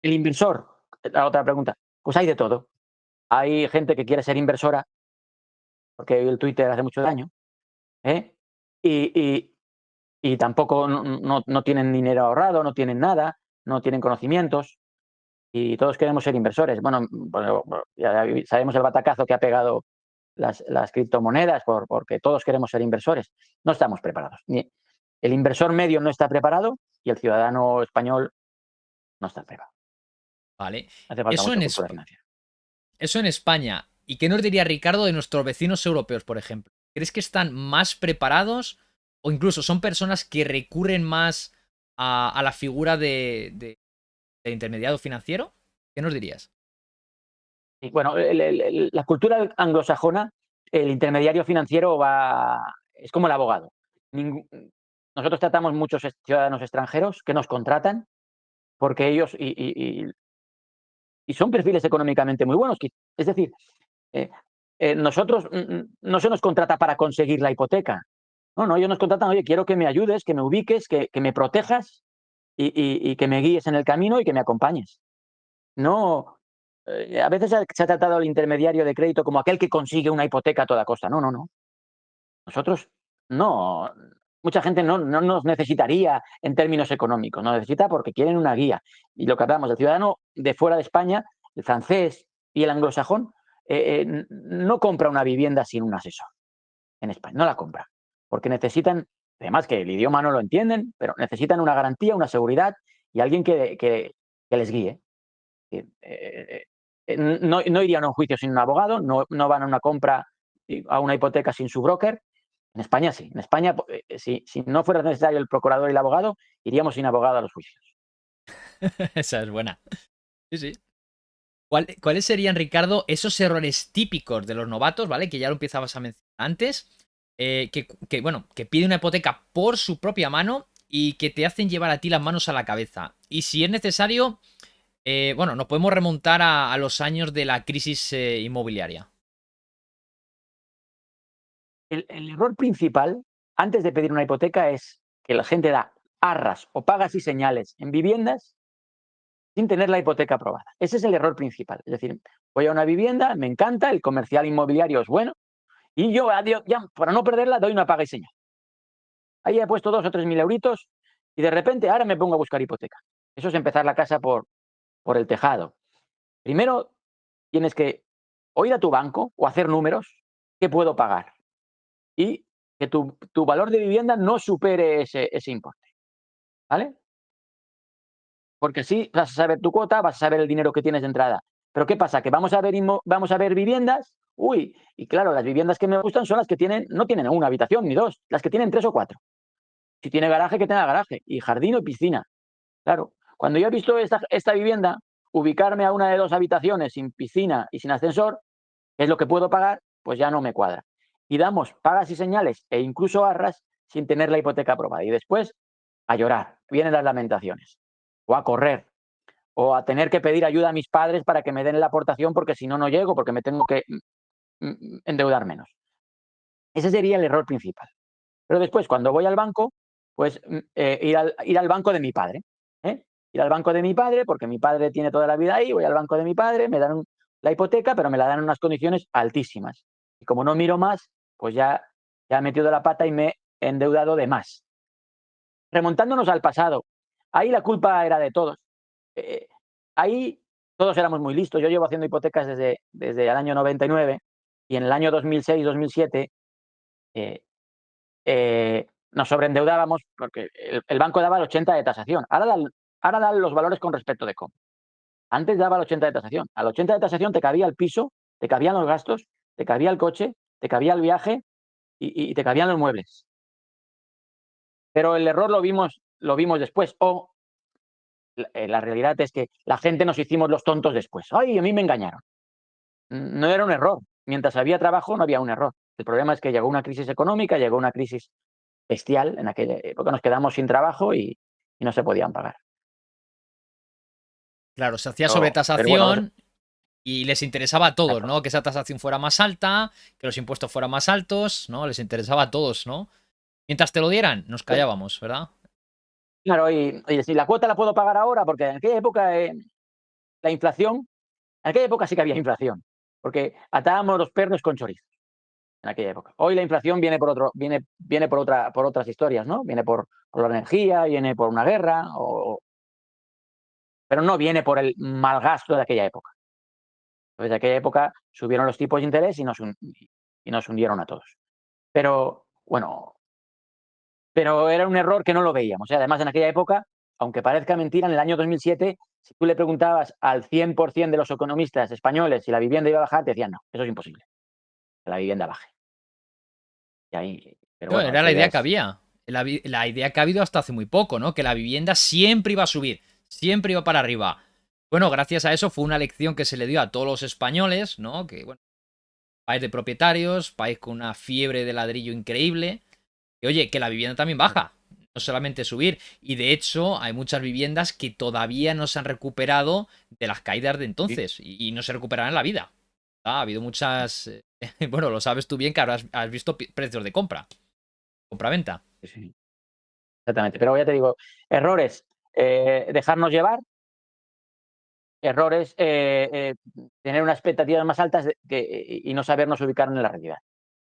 El inversor, la otra pregunta, pues hay de todo. Hay gente que quiere ser inversora, porque el Twitter hace mucho daño, ¿eh? y, y, y tampoco no tienen dinero ahorrado, no tienen nada, no tienen conocimientos, y todos queremos ser inversores. Bueno, ya sabemos el batacazo que ha pegado las criptomonedas porque todos queremos ser inversores. No estamos preparados. El inversor medio no está preparado y el ciudadano español no está preparado. Vale. Hace falta Eso mucha en, cultura financiera. eso en España. ¿Y qué nos diría Ricardo de nuestros vecinos europeos, por ejemplo? ¿Crees que están más preparados o incluso son personas que recurren más a la figura de intermediario financiero? ¿Qué nos dirías? Y bueno, la cultura anglosajona, el intermediario financiero es como el abogado. Ningú- Nosotros tratamos muchos ciudadanos extranjeros que nos contratan porque ellos y son perfiles económicamente muy buenos. Es decir, eh, nosotros no se nos contrata para conseguir la hipoteca. No, ellos nos contratan, oye, quiero que me ayudes, que me ubiques, que me protejas y que me guíes en el camino y que me acompañes. No, a veces se ha tratado al intermediario de crédito como aquel que consigue una hipoteca a toda costa. No, no, no. Nosotros no. Mucha gente no nos necesitaría en términos económicos, nos necesita porque quieren una guía. Y lo que hablamos, el ciudadano de fuera de España, el francés y el anglosajón, no compra una vivienda sin un asesor en España, no la compra, porque necesitan, además que el idioma no lo entienden, pero necesitan una garantía, una seguridad y alguien que les guíe. No irían a un juicio sin un abogado, no van a una compra, a una hipoteca sin su broker. En España sí. En España, si no fuera necesario el procurador y el abogado, iríamos sin abogado a los juicios. Esa es buena. Sí, sí. ¿Cuáles serían, Ricardo, esos errores típicos de los novatos, ¿vale? Que ya lo empezabas a mencionar antes, bueno, que pide una hipoteca por su propia mano y que te hacen llevar a ti las manos a la cabeza. Y si es necesario, bueno, nos podemos remontar a los años de la crisis inmobiliaria. El error principal antes de pedir una hipoteca es que la gente da arras o pagas y señales en viviendas sin tener la hipoteca aprobada. Ese es el error principal. Es decir, voy a una vivienda, me encanta, el comercial inmobiliario es bueno, y yo, ya, para no perderla, doy una paga y señal. Ahí he puesto 2 o 3 mil euritos y de repente ahora me pongo a buscar hipoteca. Eso es empezar la casa por el tejado. Primero tienes que o ir a tu banco o hacer números, ¿qué puedo pagar? Y que tu valor de vivienda no supere ese importe, ¿vale? Porque así vas a saber tu cuota, vas a saber el dinero que tienes de entrada. Pero ¿qué pasa? Que vamos a ver viviendas, uy, y claro, las viviendas que me gustan son las que no tienen una habitación ni dos, las que tienen 3 o 4. Si tiene garaje, que tenga garaje, y jardín o piscina. Claro, cuando yo he visto esta vivienda, ubicarme a una de 2 habitaciones sin piscina y sin ascensor, que es lo que puedo pagar, pues ya no me cuadra. Y damos pagas y señales e incluso arras sin tener la hipoteca aprobada. Y después a llorar, vienen las lamentaciones, o a correr, o a tener que pedir ayuda a mis padres para que me den la aportación porque si no, no llego, porque me tengo que endeudar menos. Ese sería el error principal. Pero después, cuando voy al banco, pues ir al banco de mi padre. ¿eh? Ir al banco de mi padre, porque mi padre tiene toda la vida ahí, voy al banco de mi padre, me dan la hipoteca, pero me la dan en unas condiciones altísimas. Y como no miro más, pues ya he metido la pata y me he endeudado de más. Remontándonos al pasado, ahí la culpa era de todos. Ahí todos éramos muy listos. Yo llevo haciendo hipotecas desde el año 99 y en el año 2006-2007 nos sobreendeudábamos porque el banco daba el 80 de tasación. Ahora dan los valores con respecto de cómo. Antes daba el 80 de tasación. Al 80 de tasación te cabía el piso, te cabían los gastos, te cabía el coche, te cabía el viaje y te cabían los muebles. Pero el error lo vimos después. O la realidad es que la gente nos hicimos los tontos después. ¡Ay, a mí me engañaron! No era un error. Mientras había trabajo no había un error. El problema es que llegó una crisis económica, llegó una crisis bestial en aquella época, nos quedamos sin trabajo y no se podían pagar. Claro, se hacía Pero bueno, sobretasación y les interesaba a todos, exacto. ¿no? Que esa tasación fuera más alta, que los impuestos fueran más altos, ¿no? Les interesaba a todos, ¿no? Mientras te lo dieran, nos callábamos, ¿verdad? Claro, y si la cuota la puedo pagar ahora, porque en aquella época la inflación, en aquella época sí que había inflación, porque atábamos los pernos con chorizos en aquella época. Hoy la inflación viene por otras historias, ¿no? Viene por la energía, viene por una guerra, pero no viene por el mal gasto de aquella época. Entonces, de aquella época subieron los tipos de interés y nos hundieron a todos. Pero, bueno, pero era un error que no lo veíamos. Además, en aquella época, aunque parezca mentira, en el año 2007, si tú le preguntabas al 100% de los economistas españoles si la vivienda iba a bajar, te decían, no, eso es imposible, que la vivienda baje. Pero No, bueno, era eso la ya idea que es... había. La idea que ha habido hasta hace muy poco, ¿no? Que la vivienda siempre iba a subir, siempre iba para arriba. Bueno, gracias a eso fue una lección que se le dio a todos los españoles, ¿no? Que, bueno, país de propietarios, país con una fiebre de ladrillo increíble. Y oye, que la vivienda también baja, no solamente subir. Y de hecho, hay muchas viviendas que todavía no se han recuperado de las caídas de Sí, entonces y no se recuperarán en la vida. Ha habido muchas. Bueno, lo sabes tú bien que ahora has visto precios de compra, compra-venta. sí, sí, exactamente. Pero ya te digo, errores, dejarnos llevar, errores, tener unas expectativas más altas y no sabernos ubicar en la realidad.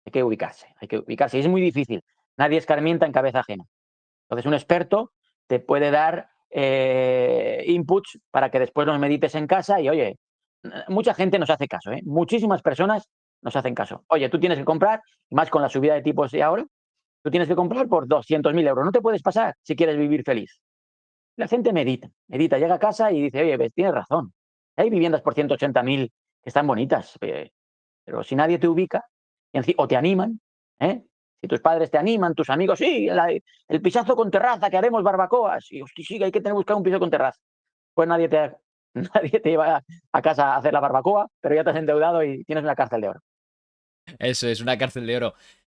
Hay que ubicarse, hay que ubicarse. Y es muy difícil. Nadie escarmienta en cabeza ajena. Entonces, un experto te puede dar inputs para que después los medites en casa y, oye, mucha gente nos hace caso, ¿eh? Muchísimas personas nos hacen caso. Oye, tú tienes que comprar, más con la subida de tipos de ahora, tú tienes que comprar por 200.000 euros. No te puedes pasar si quieres vivir feliz. La gente medita, llega a casa y dice, oye, ves, tienes razón. Hay viviendas por 180.000 que están bonitas, pero si nadie te ubica o te animan, ¿eh? Si tus padres te animan, tus amigos, sí, el pisazo con terraza, que haremos barbacoas. Y, hostia, sí, hay que buscar un piso con terraza. Pues nadie te lleva a casa a hacer la barbacoa, pero ya te has endeudado y tienes una cárcel de oro. Eso es una cárcel de oro.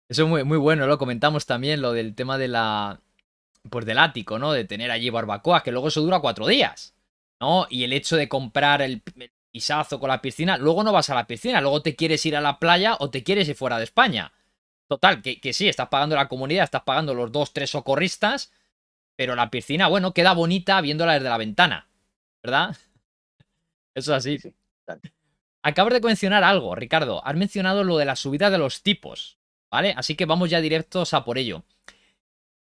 Eso es muy, muy bueno, lo comentamos también, lo del tema de la. Pues del ático, ¿no? De tener allí barbacoas, que luego eso dura 4 días, ¿no? Y el hecho de comprar el pisazo con la piscina, luego no vas a la piscina, luego te quieres ir a la playa o te quieres ir fuera de España. Total, que sí, estás pagando la comunidad, estás pagando los 2, 3 socorristas, pero la piscina, bueno, queda bonita viéndola desde la ventana, ¿verdad? Eso es Sí, así. sí. Exacto. Acabas de mencionar algo, Ricardo. Has mencionado lo de la subida de los tipos, ¿vale? Así que vamos ya directos a por ello.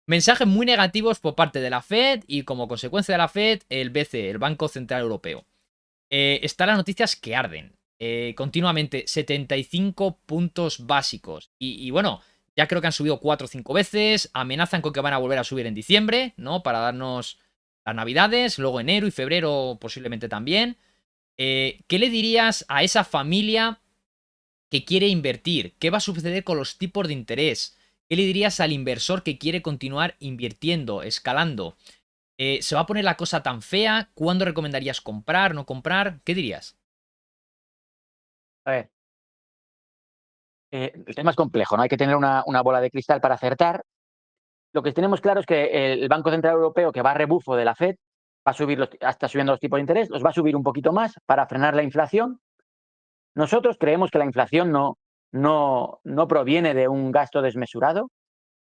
Mensajes muy negativos por parte de la Fed y como consecuencia de la Fed, el BCE, el Banco Central Europeo. Están las noticias que arden. Continuamente 75 puntos básicos. Y bueno, ya creo que han subido 4 o 5 veces. Amenazan con que van a volver a subir en diciembre, ¿no? Para darnos las navidades. Luego enero y febrero posiblemente también. ¿Qué le dirías a esa familia que quiere invertir? ¿Qué va a suceder con los tipos de interés? ¿Qué le dirías al inversor que quiere continuar invirtiendo, escalando? ¿Se va a poner la cosa tan fea? ¿Cuándo recomendarías comprar, no comprar? ¿Qué dirías? A ver, el tema es complejo, ¿no? Hay que tener una bola de cristal para acertar. Lo que tenemos claro es que el Banco Central Europeo, que va a rebufo de la Fed, va a subir hasta subiendo los tipos de interés, los va a subir un poquito más para frenar la inflación. Nosotros creemos que la inflación no proviene de un gasto desmesurado,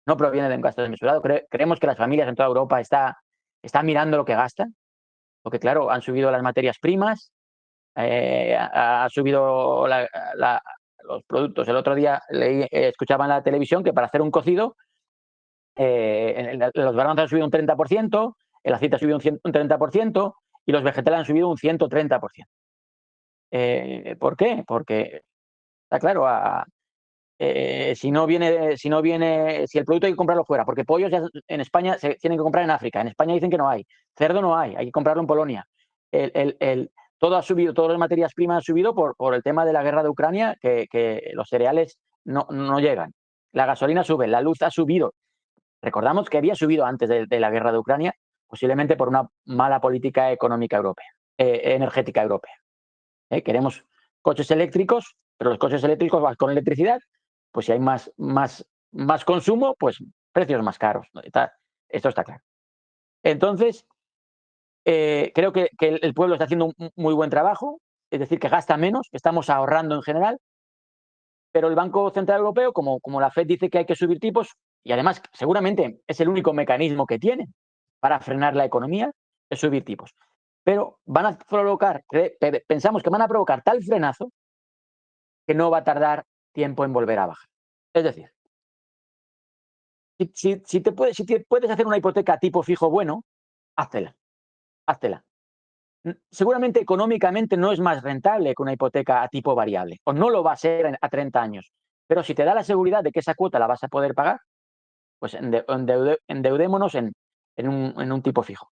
no proviene de un gasto desmesurado. Creemos que las familias en toda Europa están mirando lo que gastan, porque claro, han subido las materias primas, ha subido los productos. El otro día escuchaba en la televisión que para hacer un cocido, los garbanzos han subido un 30%, el aceite ha subido un 30% y los vegetales han subido un 130%. ¿Por qué? Porque está claro, si el producto hay que comprarlo fuera, porque pollos ya en España se tienen que comprar en África, en España dicen que no hay, cerdo no hay que comprarlo en Polonia. Todo ha subido, todas las materias primas han subido por el tema de la guerra de Ucrania, que los cereales no llegan. La gasolina sube, la luz ha subido. Recordamos que había subido antes de la guerra de Ucrania, posiblemente por una mala política económica europea, energética europea. Queremos coches eléctricos, pero los coches eléctricos van con electricidad, pues si hay más consumo, pues precios más caros. Esto está claro. Entonces, creo que el pueblo está haciendo un muy buen trabajo, es decir, que gasta menos, que estamos ahorrando en general, pero el Banco Central Europeo, como la Fed dice que hay que subir tipos, y además seguramente es el único mecanismo que tiene para frenar la economía, es subir tipos. Pero pensamos que van a provocar tal frenazo que no va a tardar tiempo en volver a bajar. Es decir, si te puedes hacer una hipoteca tipo fijo bueno, háztela, háztela. Seguramente económicamente no es más rentable que una hipoteca a tipo variable, o no lo va a ser a 30 años. Pero si te da la seguridad de que esa cuota la vas a poder pagar, pues endeudémonos en un tipo fijo.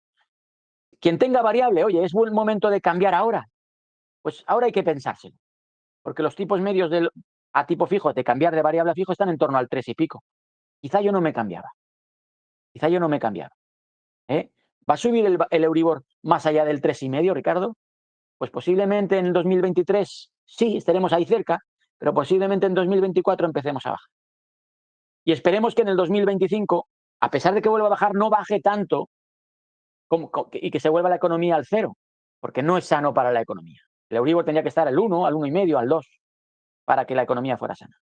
Quien tenga variable, oye, es buen momento de cambiar ahora. Pues ahora hay que pensárselo, porque los tipos medios a tipo fijo, de cambiar de variable a fijo, están en torno al 3 y pico. Quizá yo no me cambiaba. Quizá yo no me cambiaba. ¿eh? ¿Va a subir el Euribor más allá del 3,5, Ricardo? Pues posiblemente en el 2023 sí, estaremos ahí cerca, pero posiblemente en 2024 empecemos a bajar. Y esperemos que en el 2025, a pesar de que vuelva a bajar, no baje tanto y que se vuelva la economía al cero, porque no es sano para la economía. El Euribor tendría que estar al 1, al 1,5, al 2, para que la economía fuera sana.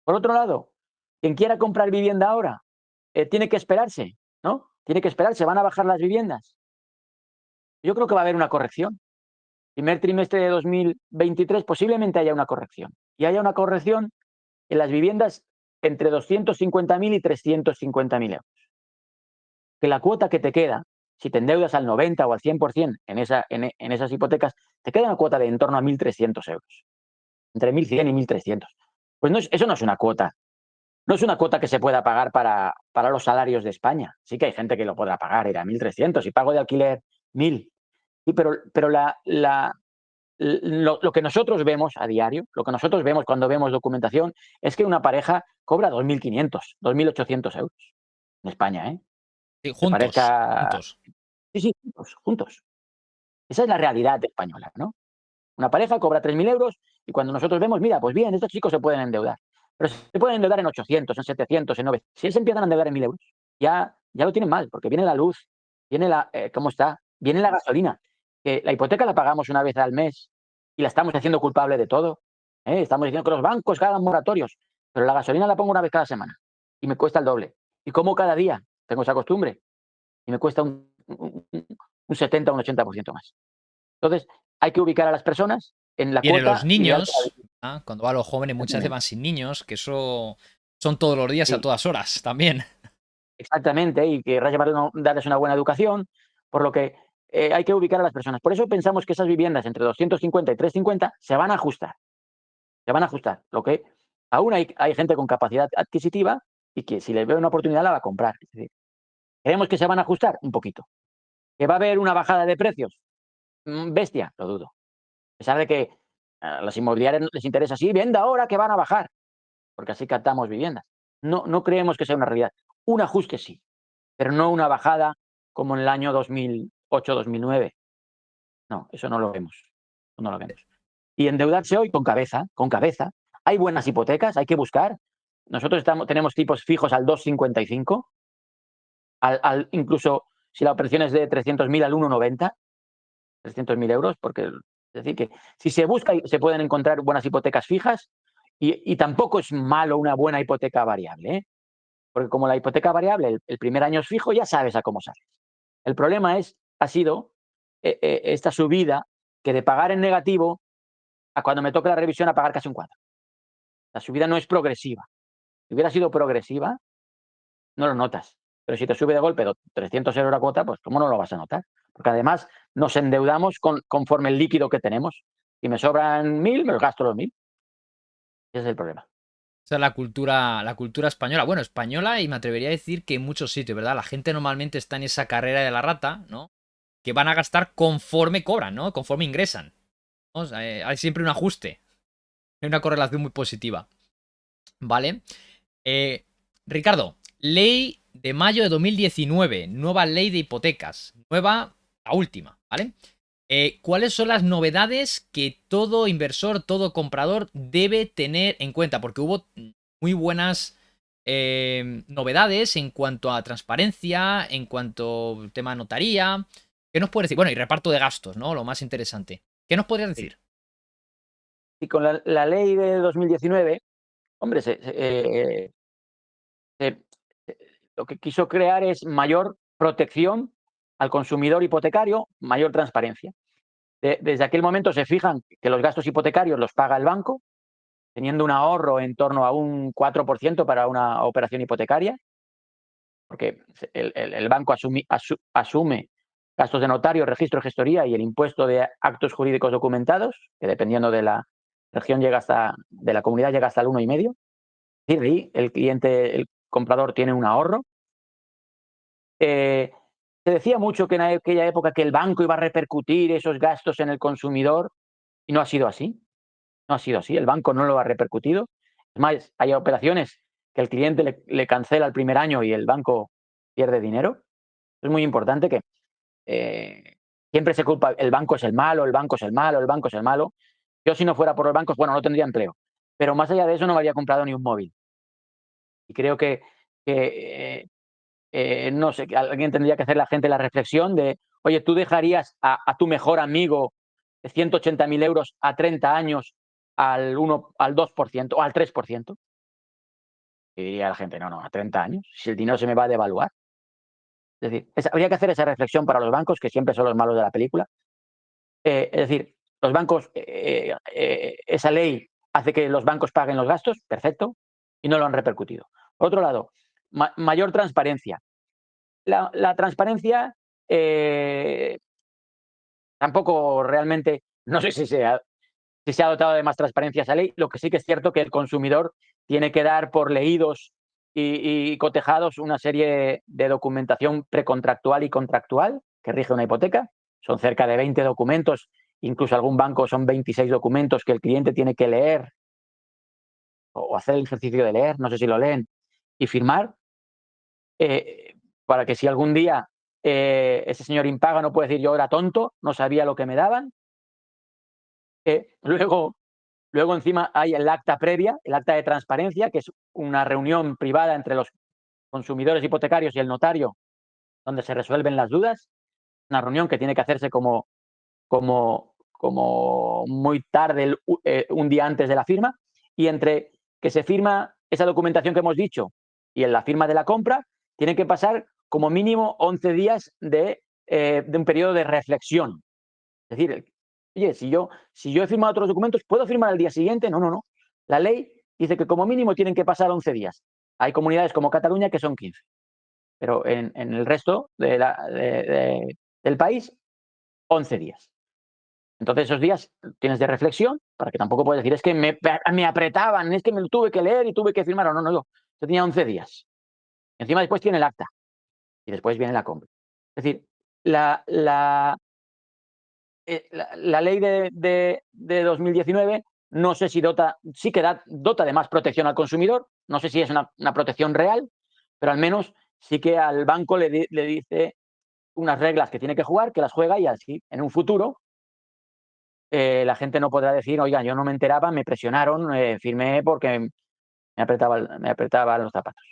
Por otro lado, quien quiera comprar vivienda ahora, tiene que esperarse, ¿no? Tiene que esperarse, van a bajar las viviendas. Yo creo que va a haber una corrección. Primer trimestre de 2023 posiblemente haya una corrección. Y haya una corrección en las viviendas entre 250.000 y 350.000 euros. Que la cuota que te queda, si te endeudas al 90 o al 100% en esas hipotecas, te queda una cuota de en torno a 1.300 euros. Entre 1.100 y 1.300. Pues eso no es una cuota. No es una cuota que se pueda pagar para los salarios de España. Sí que hay gente que lo podrá pagar, era 1.300 y pago de alquiler 1.000. Sí, pero lo que nosotros vemos a diario, lo que nosotros vemos cuando vemos documentación, es que una pareja cobra 2.500, 2.800 euros en España, ¿eh? Sí, Que juntos, parezca. juntos. Sí, sí, juntos, juntos. Esa es la realidad española, ¿no? Una pareja cobra 3.000 euros y cuando nosotros vemos, mira, pues bien, estos chicos se pueden endeudar. Pero se pueden endeudar en 800, en 700, en 900. Si ellos se empiezan a endeudar en 1.000 euros, ya lo tienen mal, porque viene la luz, ¿cómo está? Viene la gasolina. Que la hipoteca la pagamos una vez al mes y la estamos haciendo culpable de todo. Estamos diciendo que los bancos hagan moratorios, pero la gasolina la pongo una vez cada semana y me cuesta el doble. Y como cada día tengo esa costumbre. y me cuesta un 70 o un 80% más. Entonces, hay que ubicar a las personas en la Y en los cuota ideal para niños, vivir. cuando van los jóvenes muchas veces Exactamente. van sin niños, que eso son todos los días a Sí, todas horas también. exactamente, y querrás darles una buena educación, por lo que hay que ubicar a las personas. Por eso pensamos que esas viviendas entre 250 y 350 se van a ajustar, se van a ajustar. Lo que aún hay gente con capacidad adquisitiva y que si les ve una oportunidad la va a comprar. Es decir, ¿creemos que se van a ajustar? Un poquito. ¿Que va a haber una bajada de precios? Bestia, lo dudo. A pesar de que a las inmobiliarias les interesa, sí, venda ahora que van a bajar, porque así captamos viviendas. No, no creemos que sea una realidad. Un ajuste sí, pero no una bajada como en el año 2008-2009. No, eso no lo vemos. No lo vemos. Y endeudarse hoy con cabeza, con cabeza. Hay buenas hipotecas, hay que buscar. Nosotros tenemos tipos fijos al 2,55, incluso si la operación es de 300.000 al 1,90, 300.000 euros, porque es decir que si se busca se pueden encontrar buenas hipotecas fijas y tampoco es malo una buena hipoteca variable, ¿eh? Porque como la hipoteca variable el primer año es fijo, ya sabes a cómo sales. El problema ha sido esta subida que de pagar en negativo a cuando me toque la revisión a pagar casi un 4. La subida no es progresiva. Si hubiera sido progresiva, no lo notas. Pero si te sube de golpe 300 euros la cuota, pues ¿cómo no lo vas a notar? Porque además nos endeudamos conforme el líquido que tenemos. Si me sobran 1.000, me los gasto los 1.000. Ese es el problema. Esa es la cultura española. Bueno, española y me atrevería a decir que en muchos sitios, ¿verdad? La gente normalmente está en esa carrera de la rata, ¿no? Que van a gastar conforme cobran, ¿no? Conforme ingresan. ¿No? O sea, hay siempre un ajuste. Hay una correlación muy positiva. ¿Vale? Eh, Ricardo, ley de mayo de 2019, nueva ley de hipotecas. Nueva, la última, ¿vale? ¿Cuáles son las novedades que todo inversor, todo comprador debe tener en cuenta? Porque hubo muy buenas novedades en cuanto a transparencia, en cuanto al tema notaría. ¿Qué nos puede decir? Bueno, y reparto de gastos, ¿no? Lo más interesante. ¿Qué nos podrías Sí. decir? Y con la ley de 2019, hombre, se- lo que quiso crear es mayor protección al consumidor hipotecario, mayor transparencia. Desde aquel momento se fijan que los gastos hipotecarios los paga el banco, teniendo un ahorro en torno a un 4% para una operación hipotecaria, porque el banco asume gastos de notario, registro, gestoría y el impuesto de actos jurídicos documentados, que dependiendo de la región de la comunidad llega hasta el 1,5. Y de ahí el cliente, el comprador tiene un ahorro. Se decía mucho que en aquella época que el banco iba a repercutir esos gastos en el consumidor y no ha sido así. No ha sido así, el banco no lo ha repercutido. Es más, hay operaciones que el cliente le cancela el primer año y el banco pierde dinero. Es muy importante que siempre se culpa, el banco es el malo, el banco es el malo, el banco es el malo. Yo si no fuera por los bancos, bueno, no tendría empleo. Pero más allá de eso no me habría comprado ni un móvil. Y creo que no sé, que alguien tendría que hacer la gente la reflexión de, oye, ¿tú dejarías a tu mejor amigo de 180.000 euros a 30 años al 2% o al 3%? Y diría la gente, no, no, a 30 años, si el dinero se me va a devaluar. Es decir, habría que hacer esa reflexión para los bancos, que siempre son los malos de la película. Es decir, los bancos, esa ley hace que los bancos paguen los gastos, perfecto, y no lo han repercutido. Por otro lado, mayor transparencia. La transparencia tampoco realmente, no sé si se ha dotado de más transparencia esa ley. Lo que sí que es cierto que el consumidor tiene que dar por leídos y cotejados una serie de documentación precontractual y contractual que rige una hipoteca. Son cerca de 20 documentos, incluso algún banco son 26 documentos que el cliente tiene que leer o hacer el ejercicio de leer, no sé si lo leen, y firmar, eh, para que si algún día ese señor impaga no puede decir yo era tonto, no sabía lo que me daban. Luego encima hay el acta previa, el acta de transparencia, que es una reunión privada entre los consumidores hipotecarios y el notario, donde se resuelven las dudas. Una reunión que tiene que hacerse como muy tarde, un día antes de la firma, y entre que se firma esa documentación que hemos dicho y en la firma de la compra, tiene que pasar como mínimo 11 días de un periodo de reflexión. Es decir, oye, si yo he firmado otros documentos, ¿puedo firmar al día siguiente? No, no, no. La ley dice que como mínimo tienen que pasar 11 días. Hay comunidades como Cataluña que son 15, pero en el resto del país, 11 días. Entonces esos días tienes de reflexión, para que tampoco puedes decir, es que me apretaban, es que me lo tuve que leer y tuve que firmar. No, no, yo tenía 11 días. Encima después tiene el acta y después viene la compra. Es decir, la, la, la ley de 2019 no sé si sí que dota de más protección al consumidor, no sé si es una protección real, pero al menos sí que al banco le dice unas reglas que tiene que jugar, que las juega y así en un futuro la gente no podrá decir, oiga, yo no me enteraba, me presionaron, firmé porque me apretaban los zapatos.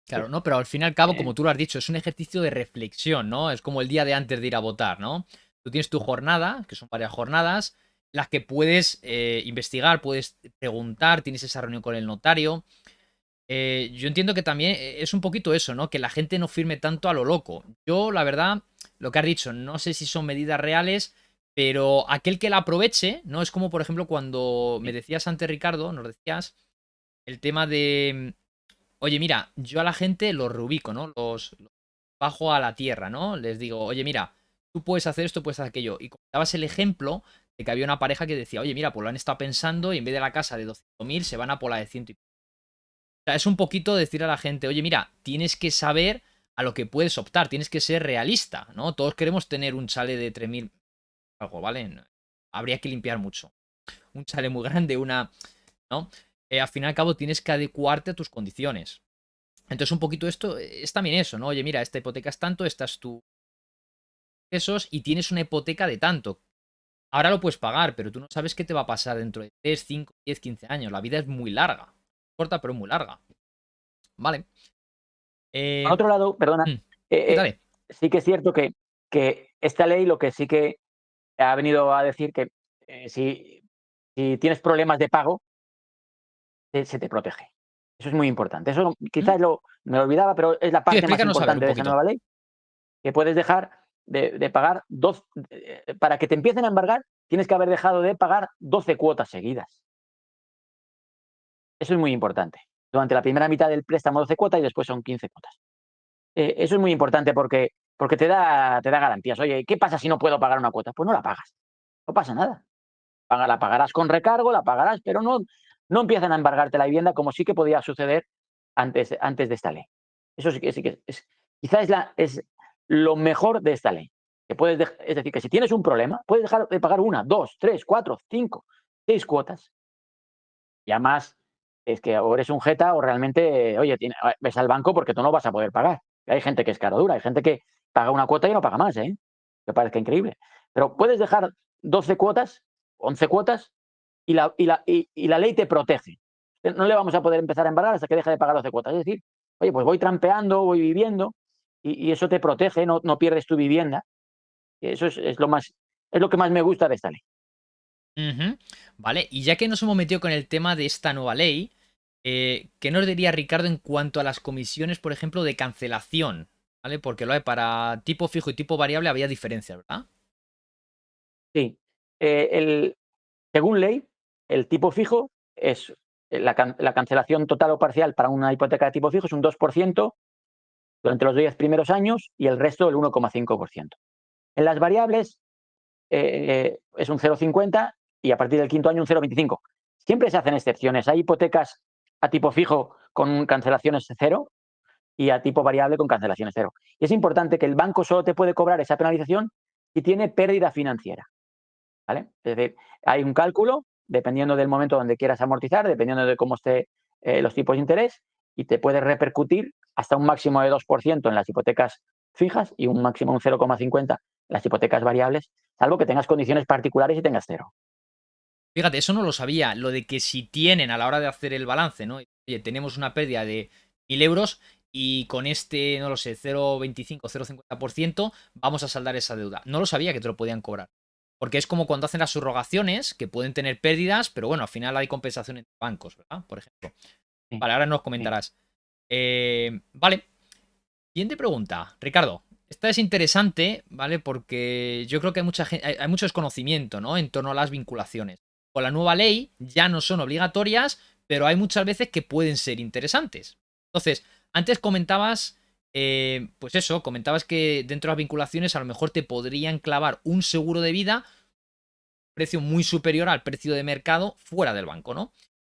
Claro, ¿no? Pero al fin y al cabo, como Eh, tú lo has dicho, es un ejercicio de reflexión, ¿no? Es como el día de antes de ir a votar, ¿no? Tú tienes tu jornada, que son varias jornadas, las que puedes investigar, puedes preguntar, tienes esa reunión con el notario. Yo entiendo que también es un poquito eso, ¿no? Que la gente no firme tanto a lo loco. Yo, la verdad, lo que has dicho, no sé si son medidas reales, pero aquel que la aproveche, ¿no? Es como, por ejemplo, cuando me decías antes, Ricardo, nos decías el tema de oye, mira, yo a la gente los reubico, ¿no? Los bajo a la tierra, ¿no? Les digo, oye, mira, tú puedes hacer esto, puedes hacer aquello. Y comentabas el ejemplo de que había una pareja que decía, oye, mira, pues lo han estado pensando y en vez de la casa de 200.000 se van a por la de 100 y... O sea, es un poquito decir a la gente, oye, mira, tienes que saber a lo que puedes optar, tienes que ser realista, ¿no? Todos queremos tener un chale de 3.000, algo, ¿vale? Habría que limpiar mucho. Un chale muy grande, ¿no? Al fin y al cabo tienes que adecuarte a tus condiciones. Entonces, un poquito esto es también eso, ¿no? Oye, mira, esta hipoteca es tanto, esta es tu pesos y tienes una hipoteca de tanto. Ahora lo puedes pagar, pero tú no sabes qué te va a pasar dentro de 3, 5, 10, 15 años. La vida es muy larga. Corta, pero muy larga. Vale. por otro lado, perdona, Hmm, sí, eh, dale. sí que es cierto que esta ley lo que sí que ha venido a decir que si tienes problemas de pago, se te protege. Eso es muy importante. Eso ¿Mm? quizás me lo olvidaba, pero es la Sí, parte más explícanos a ver un importante de esa poquito. nueva ley, que puedes dejar de pagar para que te empiecen a embargar, tienes que haber dejado de pagar 12 cuotas seguidas. Eso es muy importante. Durante la primera mitad del préstamo 12 cuotas y después son 15 cuotas. Eso es muy importante porque te da garantías. Oye, ¿qué pasa si no puedo pagar una cuota? Pues no la pagas. No pasa nada. La pagarás con recargo, la pagarás, pero no empiezan a embargarte la vivienda como sí que podía suceder antes de esta ley. Eso sí que es, quizás es lo mejor de esta ley. Que es decir, que si tienes un problema, puedes dejar de pagar una, dos, tres, cuatro, cinco, seis cuotas. Y además, es que o eres un jeta o realmente, oye, ves al banco porque tú no vas a poder pagar. Hay gente que es cara dura, hay gente que paga una cuota y no paga más, ¿eh? Me parece increíble. Pero puedes dejar 12 cuotas, 11 cuotas y la ley te protege. No le vamos a poder empezar a embargar hasta que deje de pagar 12 cuotas. Es decir, oye, pues voy trampeando, voy viviendo y eso te protege, no pierdes tu vivienda. Eso es lo que más me gusta de esta ley. Ujú. Vale, y ya que nos hemos metido con el tema de esta nueva ley, ¿qué nos diría Ricardo en cuanto a las comisiones, por ejemplo, de cancelación? ¿Vale? Porque lo hay para tipo fijo y tipo variable había diferencias, ¿verdad? Sí. Según ley, el tipo fijo es la cancelación total o parcial para una hipoteca de tipo fijo es un 2% durante los 10 primeros años y el resto el 1,5%. En las variables es un 0,50 y a partir del quinto año un 0,25. Siempre se hacen excepciones. Hay hipotecas a tipo fijo con cancelaciones cero y a tipo variable con cancelaciones cero. Y es importante que el banco solo te puede cobrar esa penalización si tiene pérdida financiera. ¿Vale? Es decir, hay un cálculo dependiendo del momento donde quieras amortizar, dependiendo de cómo estén los tipos de interés, y te puede repercutir hasta un máximo de 2% en las hipotecas fijas y un máximo de un 0,50 en las hipotecas variables, salvo que tengas condiciones particulares y tengas cero. Fíjate, eso no lo sabía. Lo de que si tienen a la hora de hacer el balance, ¿no? Oye, tenemos una pérdida de 1.000 euros y con este, no lo sé, 0,25, 0,50% vamos a saldar esa deuda. No lo sabía que te lo podían cobrar. Porque es como cuando hacen las subrogaciones, que pueden tener pérdidas, pero bueno, al final hay compensación entre bancos, ¿verdad? Por ejemplo. Sí, Vale, ahora nos sí. comentarás. Vale. Siguiente pregunta, Ricardo. Esta es interesante, ¿vale? Porque yo creo que hay mucha gente, hay mucho desconocimiento, ¿no? En torno a las vinculaciones. Con la nueva ley ya no son obligatorias, pero hay muchas veces que pueden ser interesantes. Entonces, antes comentabas, pues eso, comentabas que dentro de las vinculaciones a lo mejor te podrían clavar un seguro de vida precio muy superior al precio de mercado fuera del banco, ¿no?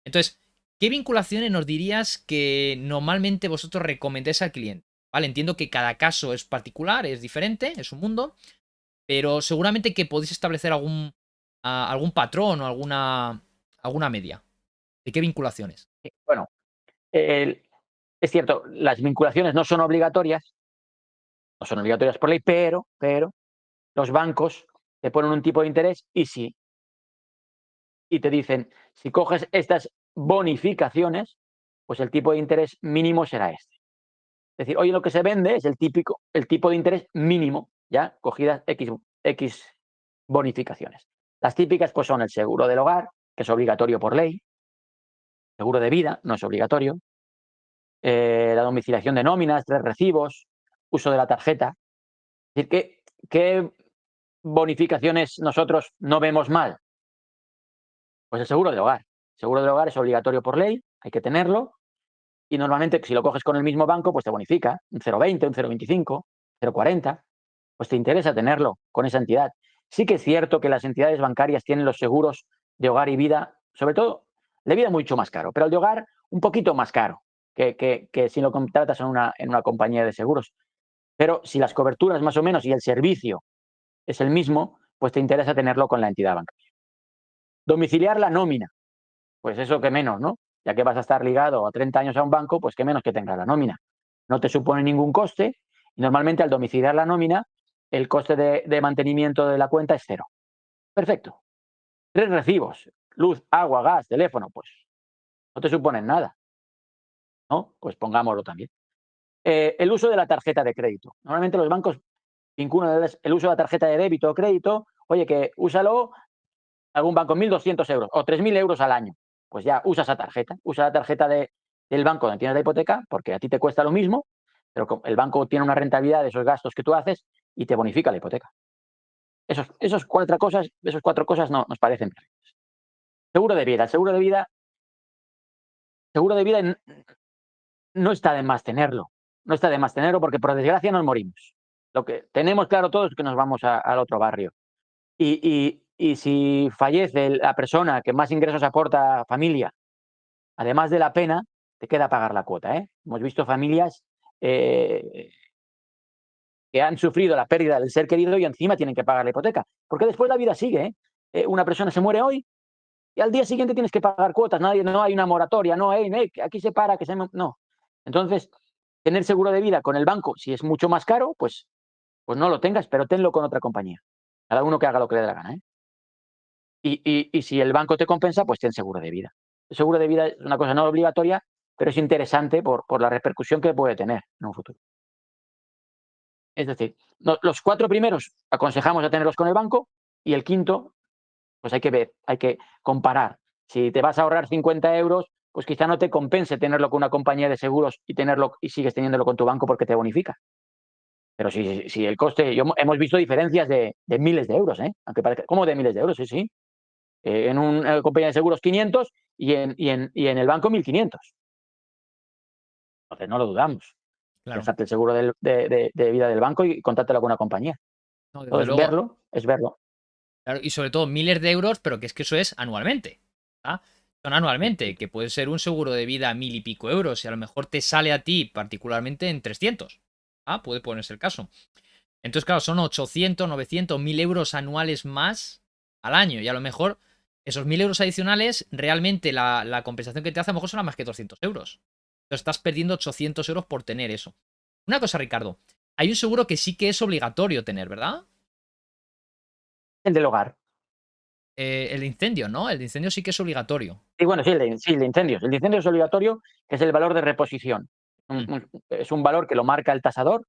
Entonces, ¿qué vinculaciones nos dirías que normalmente vosotros recomendáis al cliente? Vale, entiendo que cada caso es particular, es diferente, es un mundo, pero seguramente que podéis establecer algún patrón o alguna media. ¿De qué vinculaciones? Bueno, el- es cierto, las vinculaciones no son obligatorias por ley, pero los bancos te ponen un tipo de interés y te dicen, si coges estas bonificaciones, pues el tipo de interés mínimo será este. Es decir, hoy lo que se vende es el tipo de interés mínimo, ya cogidas X bonificaciones. Las típicas pues son el seguro del hogar, que es obligatorio por ley, seguro de vida, no es obligatorio, la domiciliación de nóminas, 3 recibos, uso de la tarjeta. Es decir, ¿qué bonificaciones nosotros no vemos mal? Pues el seguro del hogar. El seguro del hogar es obligatorio por ley, hay que tenerlo, y normalmente si lo coges con el mismo banco, pues te bonifica un 0,20, un 0,25, 0,40, pues te interesa tenerlo con esa entidad. Sí que es cierto que las entidades bancarias tienen los seguros de hogar y vida, sobre todo de vida mucho más caro, pero el de hogar un poquito más caro que si lo contratas en una compañía de seguros. Pero si las coberturas más o menos y el servicio es el mismo, pues te interesa tenerlo con la entidad bancaria. Domiciliar la nómina, pues eso que menos, ¿no? Ya que vas a estar ligado a 30 años a un banco, pues que menos que tenga la nómina. No te supone ningún coste y normalmente al domiciliar la nómina, el coste de mantenimiento de la cuenta es cero. Perfecto. 3 recibos, luz, agua, gas, teléfono, pues no te suponen nada, ¿no? Pues pongámoslo también. El uso de la tarjeta de crédito. Normalmente los bancos vinculan el uso de la tarjeta de débito o crédito, oye, que úsalo algún banco 1.200 euros o 3.000 euros al año. Pues ya usa esa tarjeta, usa la tarjeta del banco donde tienes la hipoteca, porque a ti te cuesta lo mismo, pero el banco tiene una rentabilidad de esos gastos que tú haces y te bonifica la hipoteca. Esos 4 cosas no, nos parecen perfectas. Seguro de vida. Seguro de vida no está de más tenerlo. No está de más tenerlo porque por desgracia nos morimos. Lo que tenemos claro todos es que nos vamos al otro barrio. Y si fallece la persona que más ingresos aporta a familia, además de la pena, te queda pagar la cuota. Hemos visto familias eh, que han sufrido la pérdida del ser querido y encima tienen que pagar la hipoteca. Porque después la vida sigue. Una persona se muere hoy y al día siguiente tienes que pagar cuotas. No hay una moratoria, no hay, aquí se para, que se... No. Entonces, tener seguro de vida con el banco, si es mucho más caro, pues no lo tengas, pero tenlo con otra compañía. Cada uno que haga lo que le dé la gana. Y si el banco te compensa, pues ten seguro de vida. El seguro de vida es una cosa no obligatoria, pero es interesante por la repercusión que puede tener en un futuro. Es decir, los 4 primeros aconsejamos a tenerlos con el banco y el quinto, pues hay que ver, hay que comparar. Si te vas a ahorrar 50 euros, pues quizá no te compense tenerlo con una compañía de seguros y sigues teniéndolo con tu banco porque te bonifica. Pero si el coste, hemos visto diferencias de miles de euros, aunque parezca, ¿cómo de miles de euros? Sí, sí. En una compañía de seguros 500 y en el banco 1.500. Entonces no lo dudamos. Claro. Pensate el seguro de vida del banco y contrátelo con una compañía. No, desde Entonces luego. verlo es verlo. Claro, y sobre todo miles de euros, pero que es que eso es anualmente. ¿Ah? Son Sí, anualmente, sí. que puede ser un seguro de vida a 1.000 y pico euros y a lo mejor te sale a ti particularmente en 300. Ah, puede ponerse el caso. Entonces, claro, son 800, 900, 1.000 euros anuales más al año. Y a lo mejor esos 1.000 euros adicionales, realmente la compensación que te hace a lo mejor son más que 200 euros. Entonces estás perdiendo 800 euros por tener eso. Una cosa, Ricardo. Hay un seguro que sí que es obligatorio tener, ¿verdad? El del hogar. El de incendio, ¿no? El de incendio sí que es obligatorio. Y bueno, sí, el de incendios. El de incendios es obligatorio, que es el valor de reposición. Mm. Es un valor que lo marca el tasador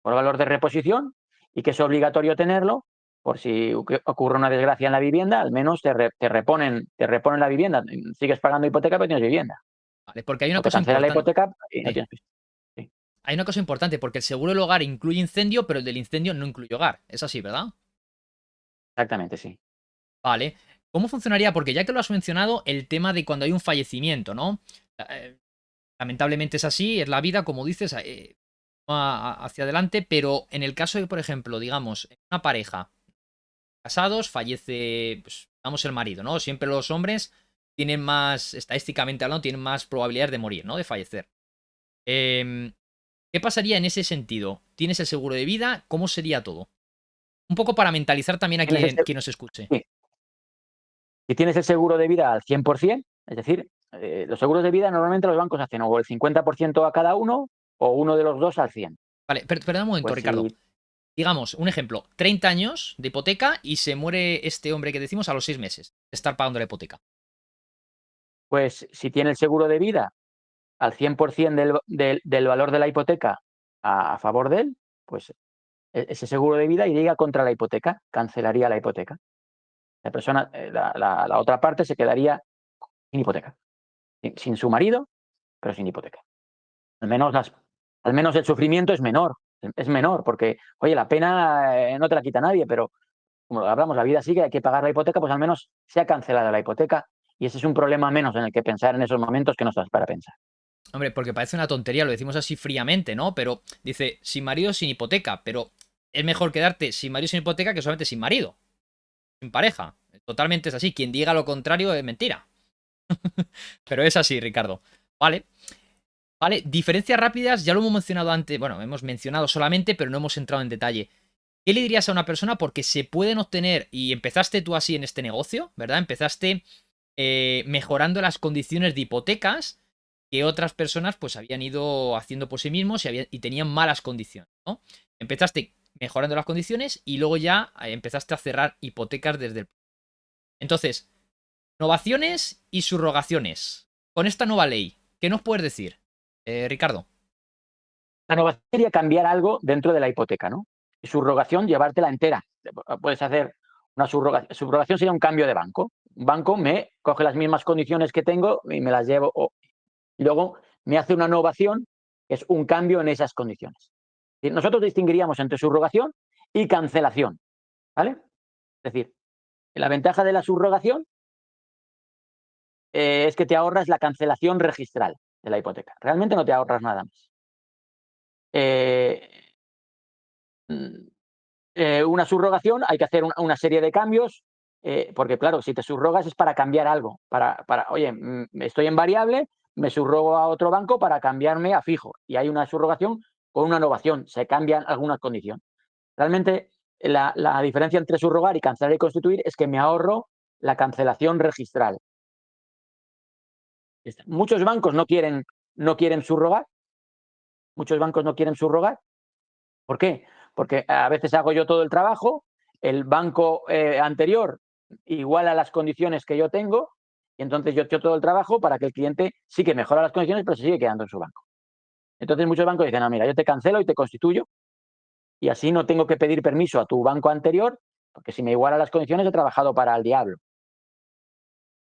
por valor de reposición y que es obligatorio tenerlo por si ocurre una desgracia en la vivienda, al menos te reponen la vivienda. Sigues pagando hipoteca, pero tienes vivienda. Vale, porque hay una O te cosa cancela la importante. hipoteca y no Sí. tienes piso. Sí. hay una cosa importante, porque el seguro del hogar incluye incendio, pero el del incendio no incluye hogar. Es así, ¿verdad? Exactamente, sí. Vale. ¿Cómo funcionaría? Porque ya que lo has mencionado, el tema de cuando hay un fallecimiento, ¿no? Eh, Lamentablemente es así, es la vida, como dices, hacia adelante, pero en el caso de, por ejemplo, digamos, una pareja, casados, fallece, pues, digamos, el marido, ¿no? Siempre los hombres tienen más, estadísticamente hablando, tienen más probabilidades de morir, ¿no? De fallecer. Em, ¿Qué pasaría en ese sentido? ¿Tienes el seguro de vida? ¿Cómo sería todo? Un poco para mentalizar también a Tienes quien nos escuche. sí. Si tienes el seguro de vida al 100%, es decir, los seguros de vida normalmente los bancos hacen o el 50% a cada uno o uno de los dos al 100. Vale, perdona un momento, Pues Ricardo. si, Digamos, un ejemplo, 30 años de hipoteca y se muere este hombre que decimos a los 6 meses de estar pagando la hipoteca. pues, si tiene el seguro de vida al 100% del valor de la hipoteca a favor de él, pues ese seguro de vida iría contra la hipoteca, cancelaría la hipoteca. La persona, la otra parte se quedaría sin hipoteca, sin su marido, pero sin hipoteca. Al menos, al menos el sufrimiento es menor, porque, oye, la pena no te la quita nadie, pero como hablamos, la vida sigue, hay que pagar la hipoteca, pues al menos se ha cancelado la hipoteca y ese es un problema menos en el que pensar en esos momentos que no estás para pensar. Hombre, porque parece una tontería, lo decimos así fríamente, ¿no? Pero dice, sin marido, sin hipoteca. Pero es mejor quedarte sin marido, sin hipoteca que solamente sin marido, sin pareja. Totalmente es así. Quien diga lo contrario es mentira. Pero es así, Ricardo. Vale. Vale, diferencias rápidas, ya lo hemos mencionado antes. Bueno, hemos mencionado solamente, pero no hemos entrado en detalle. ¿Qué le dirías a una persona? Porque se pueden obtener, y empezaste tú así en este negocio, ¿verdad? Empezaste mejorando las condiciones de hipotecas que otras personas pues habían ido haciendo por sí mismos y tenían malas condiciones, ¿no? Empezaste mejorando las condiciones y luego ya empezaste a cerrar hipotecas desde el... Entonces, novaciones y subrogaciones. Con esta nueva ley, ¿qué nos puedes decir, Ricardo? La innovación sería cambiar algo dentro de la hipoteca, ¿no? Y subrogación, llevártela entera. Puedes hacer una subrogación. Subrogación sería un cambio de banco. Un banco me coge las mismas condiciones que tengo y me las llevo. Y luego me hace una innovación, que es un cambio en esas condiciones. Nosotros distinguiríamos entre subrogación y cancelación, ¿vale? Es decir, la ventaja de la subrogación es que te ahorras la cancelación registral de la hipoteca. Realmente no te ahorras nada más. Eh, mm, una subrogación hay que hacer una serie de cambios, porque claro, si te subrogas es para cambiar algo, oye, estoy en variable, me subrogo a otro banco para cambiarme a fijo. Y hay una subrogación con una innovación, se cambian algunas condiciones. Realmente la diferencia entre subrogar y cancelar y constituir es que me ahorro la cancelación registral. Muchos bancos no quieren subrogar, muchos bancos no quieren subrogar. ¿Por qué? Porque a veces hago yo todo el trabajo, el banco anterior iguala las condiciones que yo tengo y entonces yo he hecho todo el trabajo para que el cliente sí que mejora las condiciones, pero se sigue quedando en su banco. Entonces muchos bancos dicen, no, mira, yo te cancelo y te constituyo y así no tengo que pedir permiso a tu banco anterior, porque si me iguala las condiciones he trabajado para el diablo.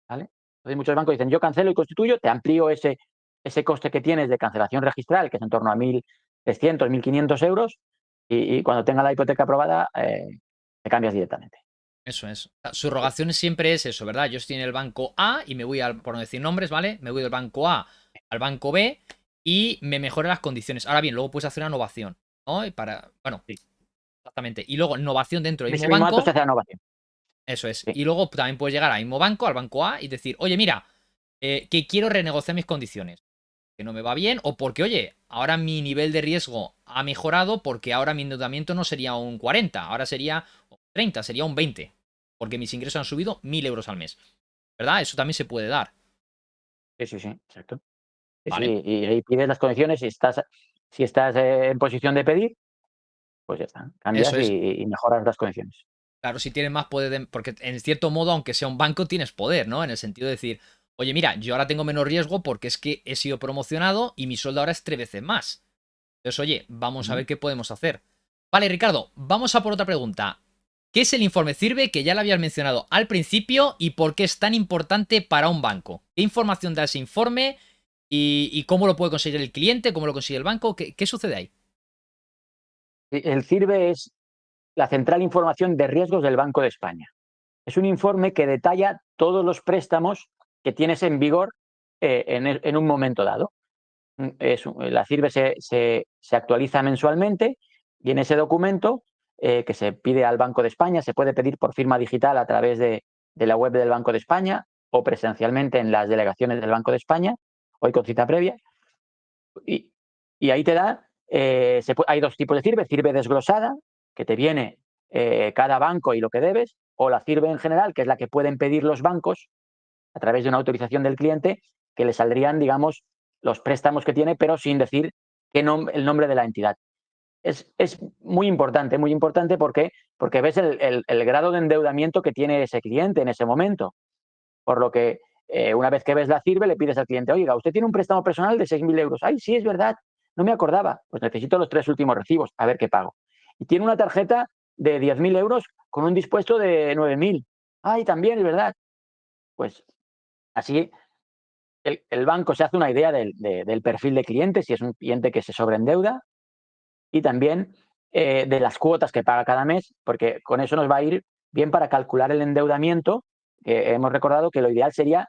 ¿Vale? Entonces muchos bancos dicen, yo cancelo y constituyo, te amplío ese coste que tienes de cancelación registral, que es en torno a 1.300, 1.500 euros, y cuando tenga la hipoteca aprobada, te cambias directamente. Eso es. Subrogaciones siempre es eso, ¿verdad? Yo estoy en el banco A y me voy al, por no decir nombres, ¿vale? Me voy del banco A al banco B y me mejora las condiciones. Ahora bien, luego puedes hacer una innovación, ¿no? Y para, bueno, Sí. exactamente. Y luego innovación dentro del En ese mismo mismo acto se banco, hace la innovación. eso es. Sí. Y luego también puedes llegar al mismo banco, al banco A, y decir, oye, mira, que quiero renegociar mis condiciones. Que no me va bien, o porque, oye, ahora mi nivel de riesgo ha mejorado porque ahora mi endeudamiento no sería un 40, ahora sería 30, sería un 20, porque mis ingresos han subido 1.000 euros al mes. ¿Verdad? Eso también se puede dar. Sí, sí, sí, exacto. Sí, Vale. sí, y pides las condiciones, si estás en posición de pedir, pues ya está, Eso cambias es. y mejoras las condiciones. Claro, si tienes más poder, porque en cierto modo, aunque sea un banco, tienes poder, ¿no? En el sentido de decir, oye, mira, yo ahora tengo menos riesgo porque es que he sido promocionado y mi sueldo ahora es 3 veces más. Entonces, oye, vamos a Ujú. ver qué podemos hacer. Vale, Ricardo, vamos a por otra pregunta. ¿Qué es el informe CIRBE que ya lo habías mencionado al principio y por qué es tan importante para un banco? ¿Qué información da ese informe? ¿Y cómo lo puede conseguir el cliente? ¿Cómo lo consigue el banco? ¿Qué sucede ahí? El CIRBE es la Central de Información de Riesgos del Banco de España. Es un informe que detalla todos los préstamos que tienes en vigor en un momento dado. La CIRBE se actualiza mensualmente y en ese documento que se pide al Banco de España, se puede pedir por firma digital a través de la web del Banco de España o presencialmente en las delegaciones del Banco de España, hoy con cita previa, y, y ahí te da, hay dos tipos de CIRBE: CIRBE desglosada, que te viene cada banco y lo que debes, o la CIRBE en general, que es la que pueden pedir los bancos a través de una autorización del cliente, que le saldrían, digamos, los préstamos que tiene, pero sin decir el nombre de la entidad. Es muy importante porque ves el grado de endeudamiento que tiene ese cliente en ese momento. Por lo que una vez que ves la CIRBE, le pides al cliente: oiga, usted tiene un préstamo personal de 6.000 euros. Ay, sí, es verdad, no me acordaba. Pues necesito los 3 últimos recibos, a ver qué pago. Y tiene una tarjeta de 10.000 euros con un dispuesto de 9.000. Ay, también es verdad. Pues así el banco se hace una idea del perfil de cliente, si es un cliente que se sobreendeuda, y también de las cuotas que paga cada mes, porque con eso nos va a ir bien para calcular el endeudamiento, que hemos recordado que lo ideal sería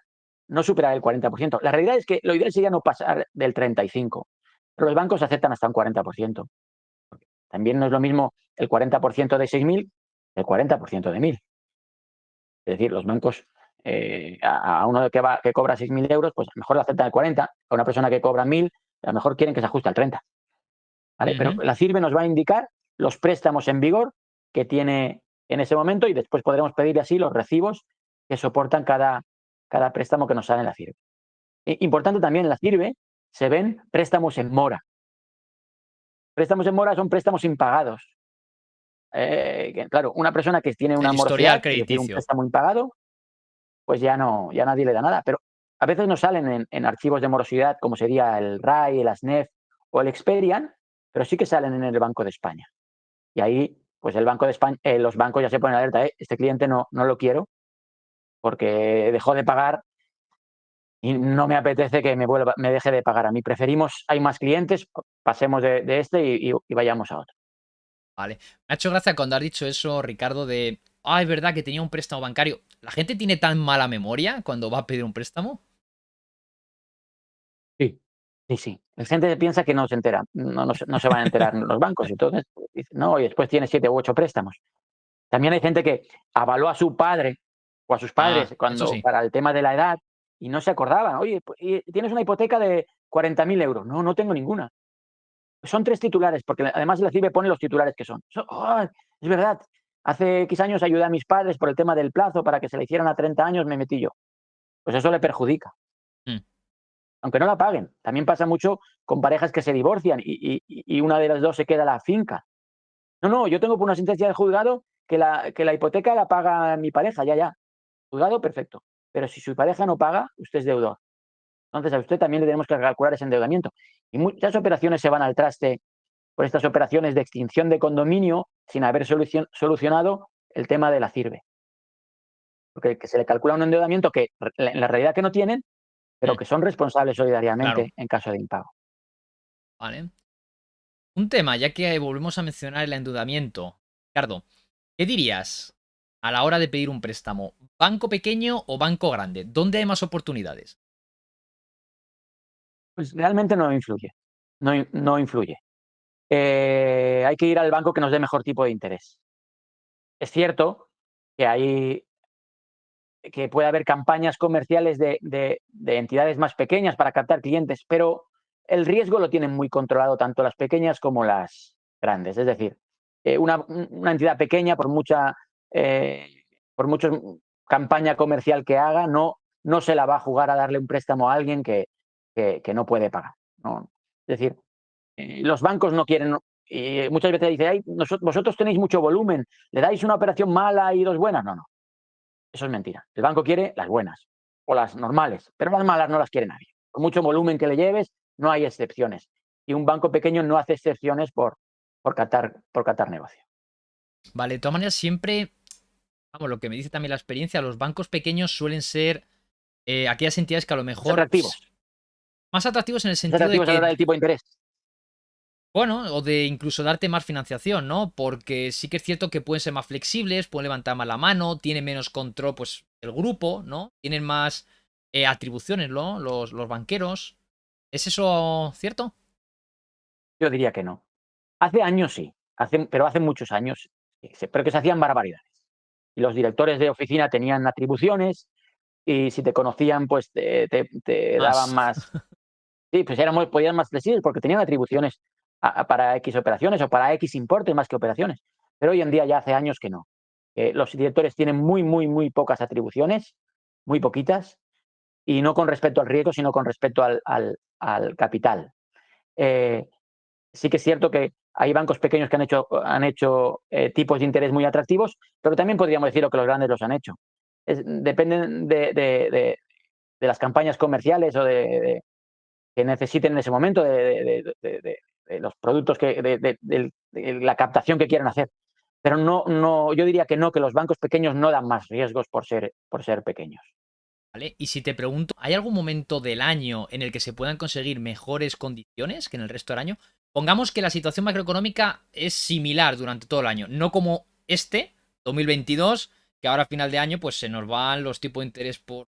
no superar el 40%. La realidad es que lo ideal sería no pasar del 35%, pero los bancos aceptan hasta un 40%. También no es lo mismo el 40% de 6.000 que el 40% de 1.000. Es decir, los bancos a uno que cobra 6.000 euros, pues a lo mejor le aceptan el 40, a una persona que cobra 1.000, a lo mejor quieren que se ajuste al 30. ¿Vale? Pero Ujú. la CIRBE nos va a indicar los préstamos en vigor que tiene en ese momento y después podremos pedir así los recibos que soportan cada préstamo que nos sale en la CIRBE. Importante también, en la CIRBE se ven préstamos en mora. Préstamos en mora son préstamos impagados. Claro, una persona que tiene una El historial morosidad, es decir, un crediticio. préstamo impagado, pues ya nadie le da nada. Pero a veces nos salen en archivos de morosidad, como sería el RAI, el ASNEF o el Experian, pero sí que salen en el Banco de España. Y ahí, pues el Banco de España, los bancos ya se ponen alerta: este cliente no lo quiero porque dejó de pagar y no me apetece que me deje de pagar a mí. Preferimos, hay más clientes, pasemos de este y vayamos a otro. Vale. Me ha hecho gracia cuando has dicho eso, Ricardo, de. Ah, es verdad que tenía un préstamo bancario. ¿La gente tiene tan mala memoria cuando va a pedir un préstamo? Sí, sí, sí. La gente piensa que no se entera, no se van a enterar los bancos. Entonces, pues, dice, no, y después tiene 7 u 8 préstamos. También hay gente que avaló a su padre o a sus Ah, padres eso sí. para el tema de la edad y no se acordaban. Oye, pues, tienes una hipoteca de 40.000 euros. No, no tengo ninguna. Son 3 titulares, porque además la CIBE pone los titulares que son. Es verdad. Hace X años ayudé a mis padres por el tema del plazo para que se le hicieran a 30 años, me metí yo. Pues eso le perjudica, Mm. aunque no la paguen. También pasa mucho con parejas que se divorcian y una de las dos se queda la finca. No, yo tengo por una sentencia del juzgado que la hipoteca la paga mi pareja, ya. Juzgado, perfecto. Pero si su pareja no paga, usted es deudor. Entonces a usted también le tenemos que calcular ese endeudamiento. Y muchas operaciones se van al traste por estas operaciones de extinción de condominio sin haber solucionado el tema de la CIRBE. Porque se le calcula un endeudamiento que en la realidad que no tienen, pero Mm. que son responsables Claro. solidariamente en caso de impago. Vale. Un tema, ya que volvemos a mencionar el endeudamiento. Ricardo, ¿qué dirías a la hora de pedir un préstamo? ¿Banco pequeño o banco grande? ¿Dónde hay más oportunidades? Pues realmente no influye. No influye. Hay que ir al banco que nos dé mejor tipo de interés. Es cierto que que puede haber campañas comerciales de entidades más pequeñas para captar clientes, pero el riesgo lo tienen muy controlado tanto las pequeñas como las grandes. Es decir, una entidad pequeña, por mucha campaña comercial que haga, no se la va a jugar a darle un préstamo a alguien que no puede pagar, ¿no? Es decir, los bancos no quieren, y muchas veces dicen: ay, vosotros tenéis mucho volumen, le dais una operación mala y dos buenas. No, eso es mentira. El banco quiere las buenas o las normales, pero las malas no las quiere nadie. Por mucho volumen que le lleves, no hay excepciones. Y un banco pequeño no hace excepciones por catar negocio. Vale, de todas maneras, siempre, vamos, lo que me dice también la experiencia, los bancos pequeños suelen ser aquellas entidades que a lo Más mejor atractivos. Más atractivos en el Más sentido de atractivos a la hora que, del tipo de interés. bueno, o de incluso darte más financiación, ¿no? Porque sí que es cierto que pueden ser más flexibles, pueden levantar más la mano, tienen menos control, pues, el grupo, ¿no? Tienen más atribuciones, ¿no? Los banqueros. ¿Es eso cierto? Yo diría que no. Hace años sí, pero hace muchos años, pero que se hacían barbaridades. Y los directores de oficina tenían atribuciones y si te conocían, pues te daban Más. más. Sí, pues eran podían más flexibles porque tenían atribuciones para X operaciones o para X importes más que operaciones. Pero hoy en día ya hace años que no. Los directores tienen muy, muy, muy pocas atribuciones, muy poquitas, y no con respecto al riesgo, sino con respecto al capital. Eh, sí que es cierto que hay bancos pequeños que han hecho tipos de interés muy atractivos, pero también podríamos decir que los grandes los han hecho. Dependen de las campañas comerciales o que necesiten en ese momento, de los productos, de la captación que quieran hacer. Pero no, no, yo diría que no, que los bancos pequeños no dan más riesgos por ser pequeños. ¿Vale? Y si te pregunto, ¿hay algún momento del año en el que se puedan conseguir mejores condiciones que en el resto del año? Pongamos que la situación macroeconómica es similar durante todo el año, no como este, 2022, que ahora a final de año pues se nos van los tipos de interés por,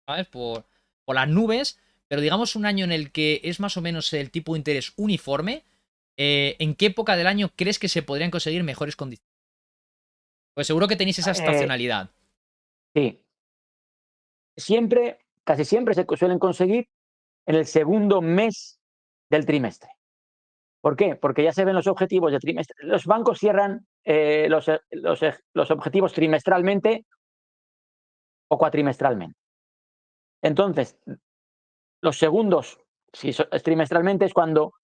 ¿sabes? Por las nubes, pero digamos un año en el que es más o menos el tipo de interés uniforme, ¿en qué época del año crees que se podrían conseguir mejores condiciones? Pues seguro que tenéis esa Eh, estacionalidad. sí, casi siempre se suelen conseguir en el segundo mes del trimestre. ¿Por qué? Porque ya se ven los objetivos de trimestre. Los bancos cierran los objetivos trimestralmente o cuatrimestralmente. Entonces, los segundos, si es trimestralmente, es cuando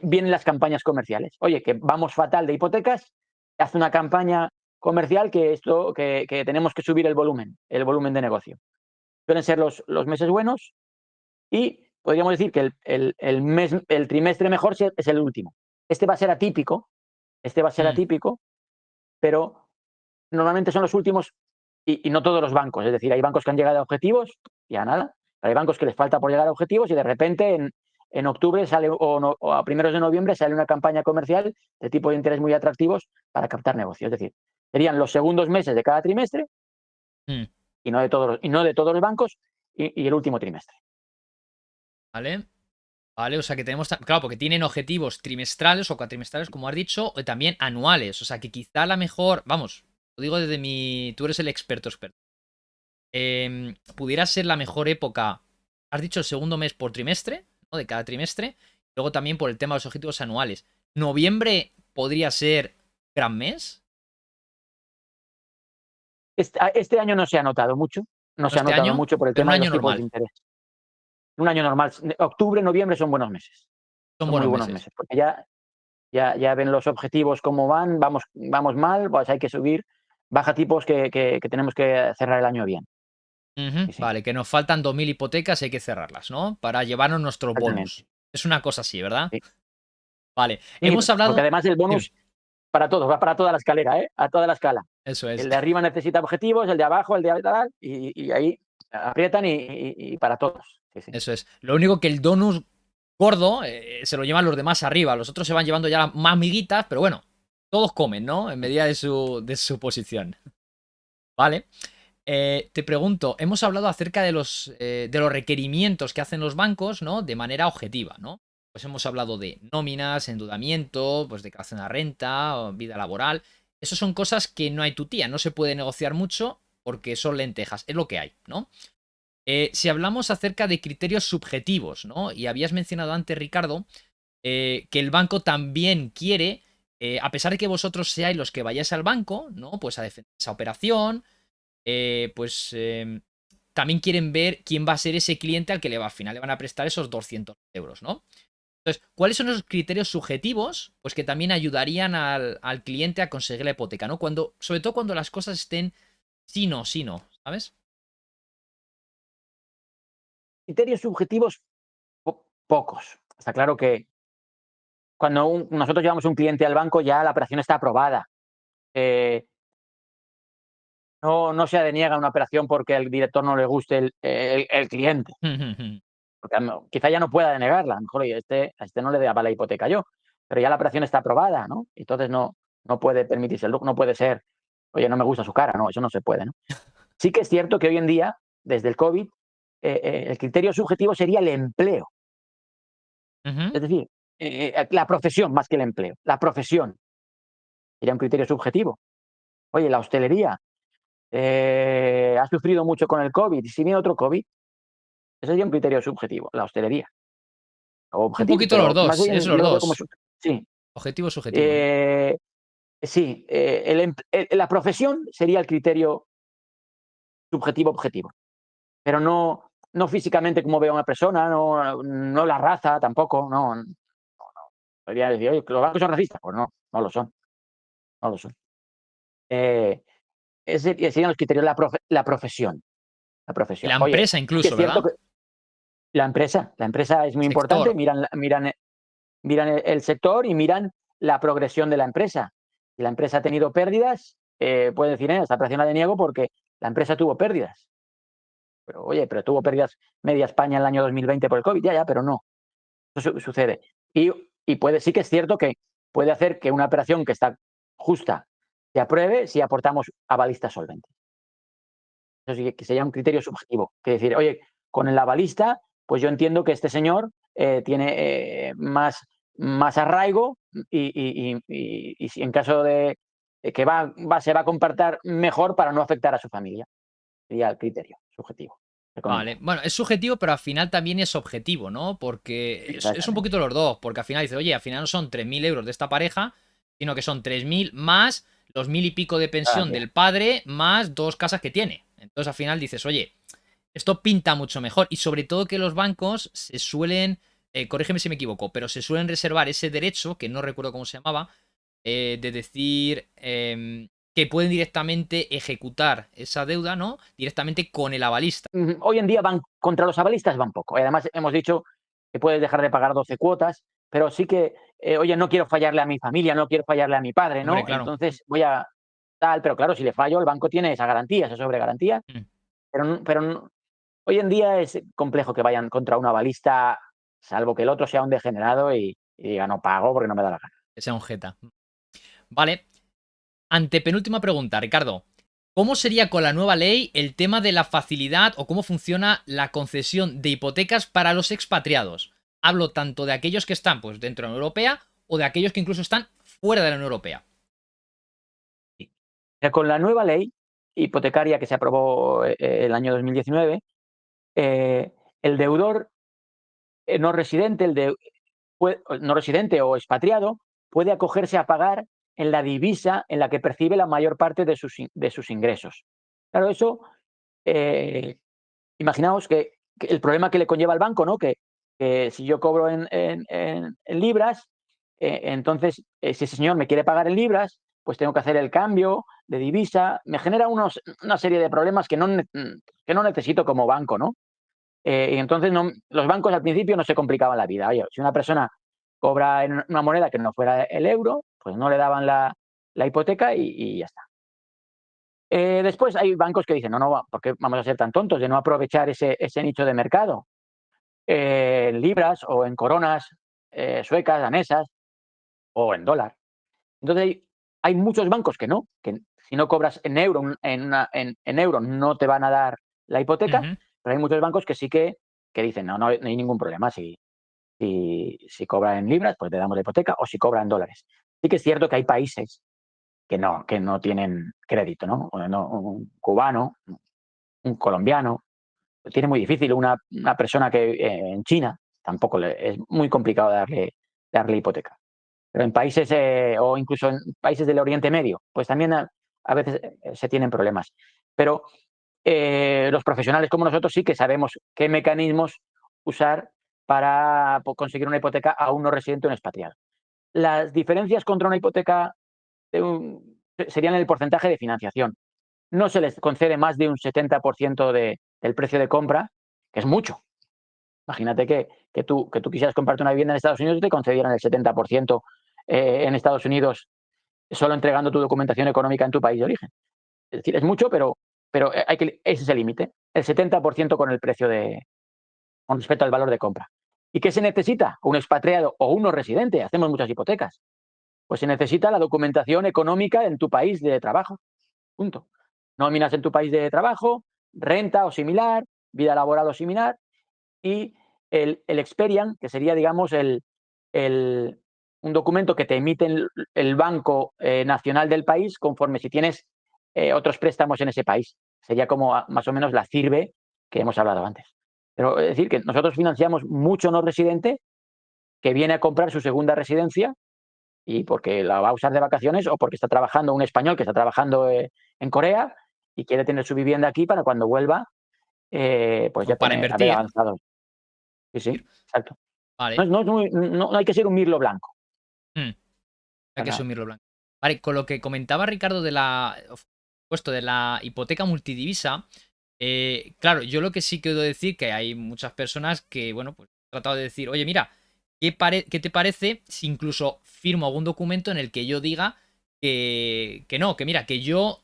vienen las campañas comerciales. Oye, que vamos fatal de hipotecas, hace una campaña comercial que tenemos que subir el volumen de negocio. Suelen ser los meses buenos y podríamos decir que el trimestre mejor es el último. Este va a ser atípico, Mm, pero normalmente son los últimos y no todos los bancos. Es decir, hay bancos que han llegado a objetivos, ya nada. Pero hay bancos que les falta por llegar a objetivos y de repente en octubre sale o a primeros de noviembre sale una campaña comercial de tipo de interés muy atractivos para captar negocios. Es decir, serían los segundos meses de cada trimestre mm. y no de todos los bancos y el último trimestre. ¿Vale? Vale, o sea que tenemos, claro, porque tienen objetivos trimestrales o cuatrimestrales, como has dicho, o también anuales. O sea que quizá la mejor, vamos, lo digo desde tú eres el experto. Pudiera ser la mejor época, has dicho el segundo mes por trimestre, ¿no? De cada trimestre. Luego también por el tema de los objetivos anuales. Noviembre podría ser gran mes, Este año no se ha notado mucho, no ¿no? se ha Este notado año, mucho por el pero un tema de año los tipos de normal. interés. Un año normal, octubre, noviembre son buenos meses, Son son muy buenos buenos meses. meses, porque ya ven los objetivos cómo van, vamos mal, pues hay que subir, baja tipos que tenemos que cerrar el año bien. Ujú, Sí, sí, vale, que nos faltan 2000 hipotecas y hay que cerrarlas, ¿no? Para llevarnos nuestros bonus. exactamente. Es una cosa así, ¿verdad? Sí. Vale, Sí, hemos porque hablado. además el Dime, bonus para todos, va para toda la escalera, a toda la escala. eso es. El de arriba necesita objetivos, el de abajo, el de tal, y ahí aprietan y para todos. Sí, sí. Eso es. Lo único que el donut gordo se lo llevan los demás arriba. Los otros se van llevando ya más miguitas, pero bueno, todos comen, ¿no? En medida de su posición. Vale. Te pregunto, hemos hablado acerca de los requerimientos que hacen los bancos, ¿no? De manera objetiva, ¿no? Pues hemos hablado de nóminas, endeudamiento, pues declaración de la renta, o vida laboral. Esas son cosas que no hay tutía, no se puede negociar mucho porque son lentejas, es lo que hay, ¿no? Si hablamos acerca de criterios subjetivos, ¿no? Y habías mencionado antes, Ricardo, que el banco también quiere, a pesar de que vosotros seáis los que vayáis al banco, ¿no? Pues a defender esa operación, pues también quieren ver quién va a ser ese cliente al que al final le van a prestar esos 200 euros, ¿no? Entonces, ¿cuáles son los criterios subjetivos? Pues que también ayudarían al cliente a conseguir la hipoteca, ¿no? Sobre todo cuando las cosas estén sí, no, ¿sabes? Criterios subjetivos, pocos. Está claro que cuando nosotros llevamos un cliente al banco ya la operación está aprobada. Eh, no se deniega una operación porque al director no le guste el cliente. porque quizá ya no pueda denegarla, a lo mejor a este no le daba la hipoteca yo, pero ya la operación está aprobada, ¿no? Entonces no puede permitirse el lujo, no puede ser, oye, no me gusta su cara, no, eso no se puede, ¿no? Sí que es cierto que hoy en día, desde el COVID, el criterio subjetivo sería el empleo, Ujú. es decir, la profesión más que el empleo, la profesión sería un criterio subjetivo. Oye, la hostelería ha sufrido mucho con el COVID, y si viene otro COVID, ese sería un criterio subjetivo, la hostelería, o Un objetivo, poquito los pero más dos, es bien los yo lo veo como dos. sí. Objetivo subjetivo, ¿no? Eh, sí, la profesión sería el criterio subjetivo objetivo, pero no físicamente como veo a una persona, no la raza tampoco, no. Podría decir, oye, ¿que los bancos son racistas? Pues no lo son, no lo son. Eh, ese serían los criterios, la profesión, la Y profesión. la Oye, empresa sí que es incluso, cierto ¿verdad? que la empresa es muy importante, Sector. miran el sector y miran la progresión de la empresa. Si la empresa ha tenido pérdidas, puede decir, esta operación la deniego porque la empresa tuvo pérdidas. Pero oye, pero tuvo pérdidas media España en el año 2020 por el COVID, ya, pero no, eso sucede. Y, sí que es cierto que puede hacer que una operación que está justa se apruebe si aportamos avalistas solventes. Eso sí que sería un criterio subjetivo, que decir, oye, con el avalista, pues yo entiendo que este señor tiene más arraigo y si en caso de que se va a comportar mejor para no afectar a su familia. Sería el criterio subjetivo. Vale, Recomiendo. bueno, es subjetivo, pero al final también es objetivo, ¿no? Porque es un Exactamente. poquito los dos, porque al final dice, oye, al final no son 3.000 euros de esta pareja, sino que son 3.000 más los 1.000 y pico de pensión Así es. del padre, más dos casas que tiene. Entonces al final dices, oye, esto pinta mucho mejor. Y sobre todo que los bancos se suelen, corrígeme si me equivoco, pero se suelen reservar ese derecho, que no recuerdo cómo se llamaba, de decir que pueden directamente ejecutar esa deuda, ¿no? Directamente con el avalista. Hoy en día van contra los avalistas, van poco. Además, hemos dicho que puedes dejar de pagar 12 cuotas, pero sí que, oye, no quiero fallarle a mi familia, no quiero fallarle a mi padre, Hombre, ¿no? claro. Entonces voy a tal, pero claro, si le fallo, el banco tiene esa garantía, esa sobregarantía, Mm, hoy en día es complejo que vayan contra un avalista, salvo que el otro sea un degenerado y diga, no pago porque no me da la gana. que sea un jeta. Vale. Antepenúltima pregunta, Ricardo. ¿Cómo sería con la nueva ley el tema de la facilidad o cómo funciona la concesión de hipotecas para los expatriados? Hablo tanto de aquellos que están pues, dentro de la Unión Europea o de aquellos que incluso están fuera de la Unión Europea. Con la nueva ley hipotecaria que se aprobó el año 2019, el deudor no residente, no residente o expatriado, puede acogerse a pagar en la divisa en la que percibe la mayor parte de sus ingresos. Claro, eso, eh, imaginaos que el problema que le conlleva al banco, ¿no? Que si yo cobro en libras, entonces si ese señor me quiere pagar en libras, pues tengo que hacer el cambio de divisa. Me genera una serie de problemas que no necesito como banco, ¿no? Y entonces los bancos al principio no se complicaban la vida. Oye, si una persona cobra en una moneda que no fuera el euro, pues no le daban la hipoteca y ya está. Después hay bancos que dicen, no, ¿por qué vamos a ser tan tontos de no aprovechar ese nicho de mercado? En libras o en coronas suecas, danesas o en dólar. Entonces hay muchos bancos que si no cobras en euro, en euro no te van a dar la hipoteca, Ujú. pero hay muchos bancos que sí que dicen, no hay ningún problema. Si cobra en libras, pues le damos la hipoteca, o si cobra en dólares. Sí que es cierto que hay países que no tienen crédito, ¿no? Un cubano, un colombiano, tiene muy difícil. Una persona que en China tampoco es muy complicado darle hipoteca. Pero en países, o incluso en países del Oriente Medio, pues también a veces se tienen problemas. Pero los profesionales como nosotros sí que sabemos qué mecanismos usar para conseguir una hipoteca a un no residente o un expatriado. Las diferencias contra una hipoteca serían el porcentaje de financiación. No se les concede más de un 70% del precio de compra, que es mucho. Imagínate que tú quisieras comprarte una vivienda en Estados Unidos y te concedieran el 70% en Estados Unidos solo entregando tu documentación económica en tu país de origen. Es decir, es mucho, pero ese es el límite. El 70% con el precio con respecto al valor de compra. ¿Y qué se necesita? Un expatriado o uno residente, hacemos muchas hipotecas. Pues se necesita la documentación económica en tu país de trabajo. Punto. Nóminas en tu país de trabajo, renta o similar, vida laboral o similar, y el Experian, que sería, digamos, un documento que te emite el Banco Nacional del país conforme si tienes otros préstamos en ese país. Sería como más o menos la CIRBE que hemos hablado antes. Pero es decir, que nosotros financiamos mucho no residente que viene a comprar su segunda residencia y porque la va a usar de vacaciones o porque está trabajando un español que está trabajando en Corea y quiere tener su vivienda aquí para cuando vuelva, pues O ya para haber invertir. avanzado. Sí, sí, exacto. Vale. No hay que ser un mirlo blanco. Mm, hay que Para nada. asumirlo blanco. Vale, con lo que comentaba Ricardo de la. Puesto de la hipoteca multidivisa. Claro, yo lo que sí quiero decir que hay muchas personas que, bueno, pues he tratado de decir, oye, mira, ¿qué te parece si incluso firmo algún documento en el que yo diga que no, que mira, que yo.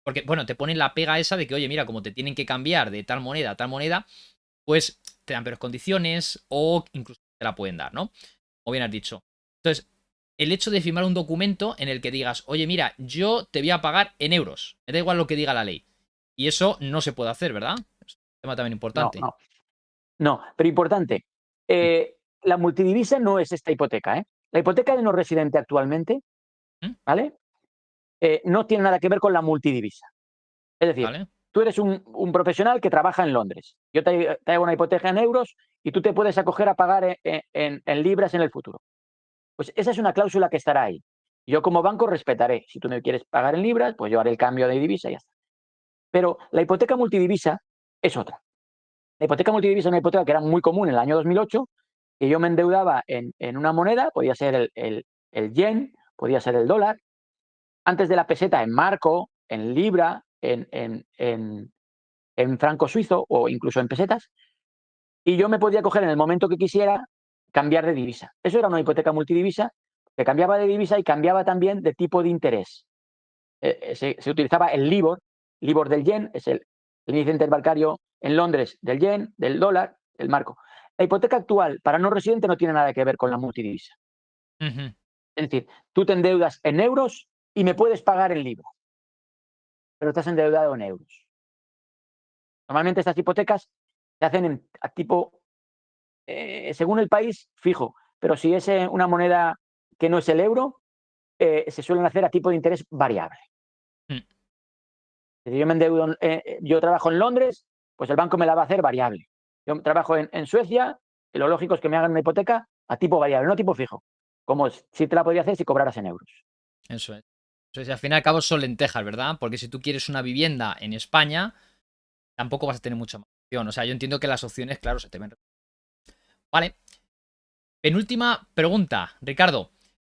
Porque, bueno, te ponen la pega esa de que, oye, mira, como te tienen que cambiar de tal moneda a tal moneda, pues te dan peores condiciones o incluso te la pueden dar, ¿no? Como bien has dicho. Entonces, el hecho de firmar un documento en el que digas, oye, mira, yo te voy a pagar en euros, me da igual lo que diga la ley. Y eso no se puede hacer, ¿verdad? Es un tema también No, importante. no, no. Pero importante, Mm, la multidivisa no es esta hipoteca, ¿eh? La hipoteca de no residente actualmente, mm, ¿vale? No tiene nada que ver con la multidivisa. Es decir, ¿vale? tú eres un profesional que trabaja en Londres. Yo te hago una hipoteca en euros y tú te puedes acoger a pagar en libras en el futuro. Pues esa es una cláusula que estará ahí. Yo como banco respetaré. Si tú me quieres pagar en libras, pues yo haré el cambio de divisa y ya está. Pero la hipoteca multidivisa es otra. La hipoteca multidivisa es una hipoteca que era muy común en el año 2008, que yo me endeudaba en una moneda, podía ser el yen, podía ser el dólar, antes de la peseta en marco, en libra, en franco suizo o incluso en pesetas, y yo me podía coger en el momento que quisiera cambiar de divisa. Eso era una hipoteca multidivisa que cambiaba de divisa y cambiaba también de tipo de interés. Se utilizaba el LIBOR, LIBOR del yen, es el índice interbancario en Londres del yen, del dólar, el marco. La hipoteca actual para no residente no tiene nada que ver con la multidivisa. Ujú, Es decir, tú te endeudas en euros y me puedes pagar en libras, pero estás endeudado en euros. Normalmente estas hipotecas se hacen a tipo, según el país, fijo, pero si es una moneda que no es el euro, se suelen hacer a tipo de interés variable. mm, Si yo me endeudo, yo trabajo en Londres, pues el banco me la va a hacer variable. Yo trabajo en Suecia, y lo lógico es que me hagan una hipoteca a tipo variable, no a tipo fijo, como si te la podría hacer si cobraras en euros. eso es. Eso es, y al fin y al cabo son lentejas, ¿verdad? Porque si tú quieres una vivienda en España, tampoco vas a tener mucha más opción. O sea, yo entiendo que las opciones, claro, se te ven. Vale. Penúltima pregunta, Ricardo.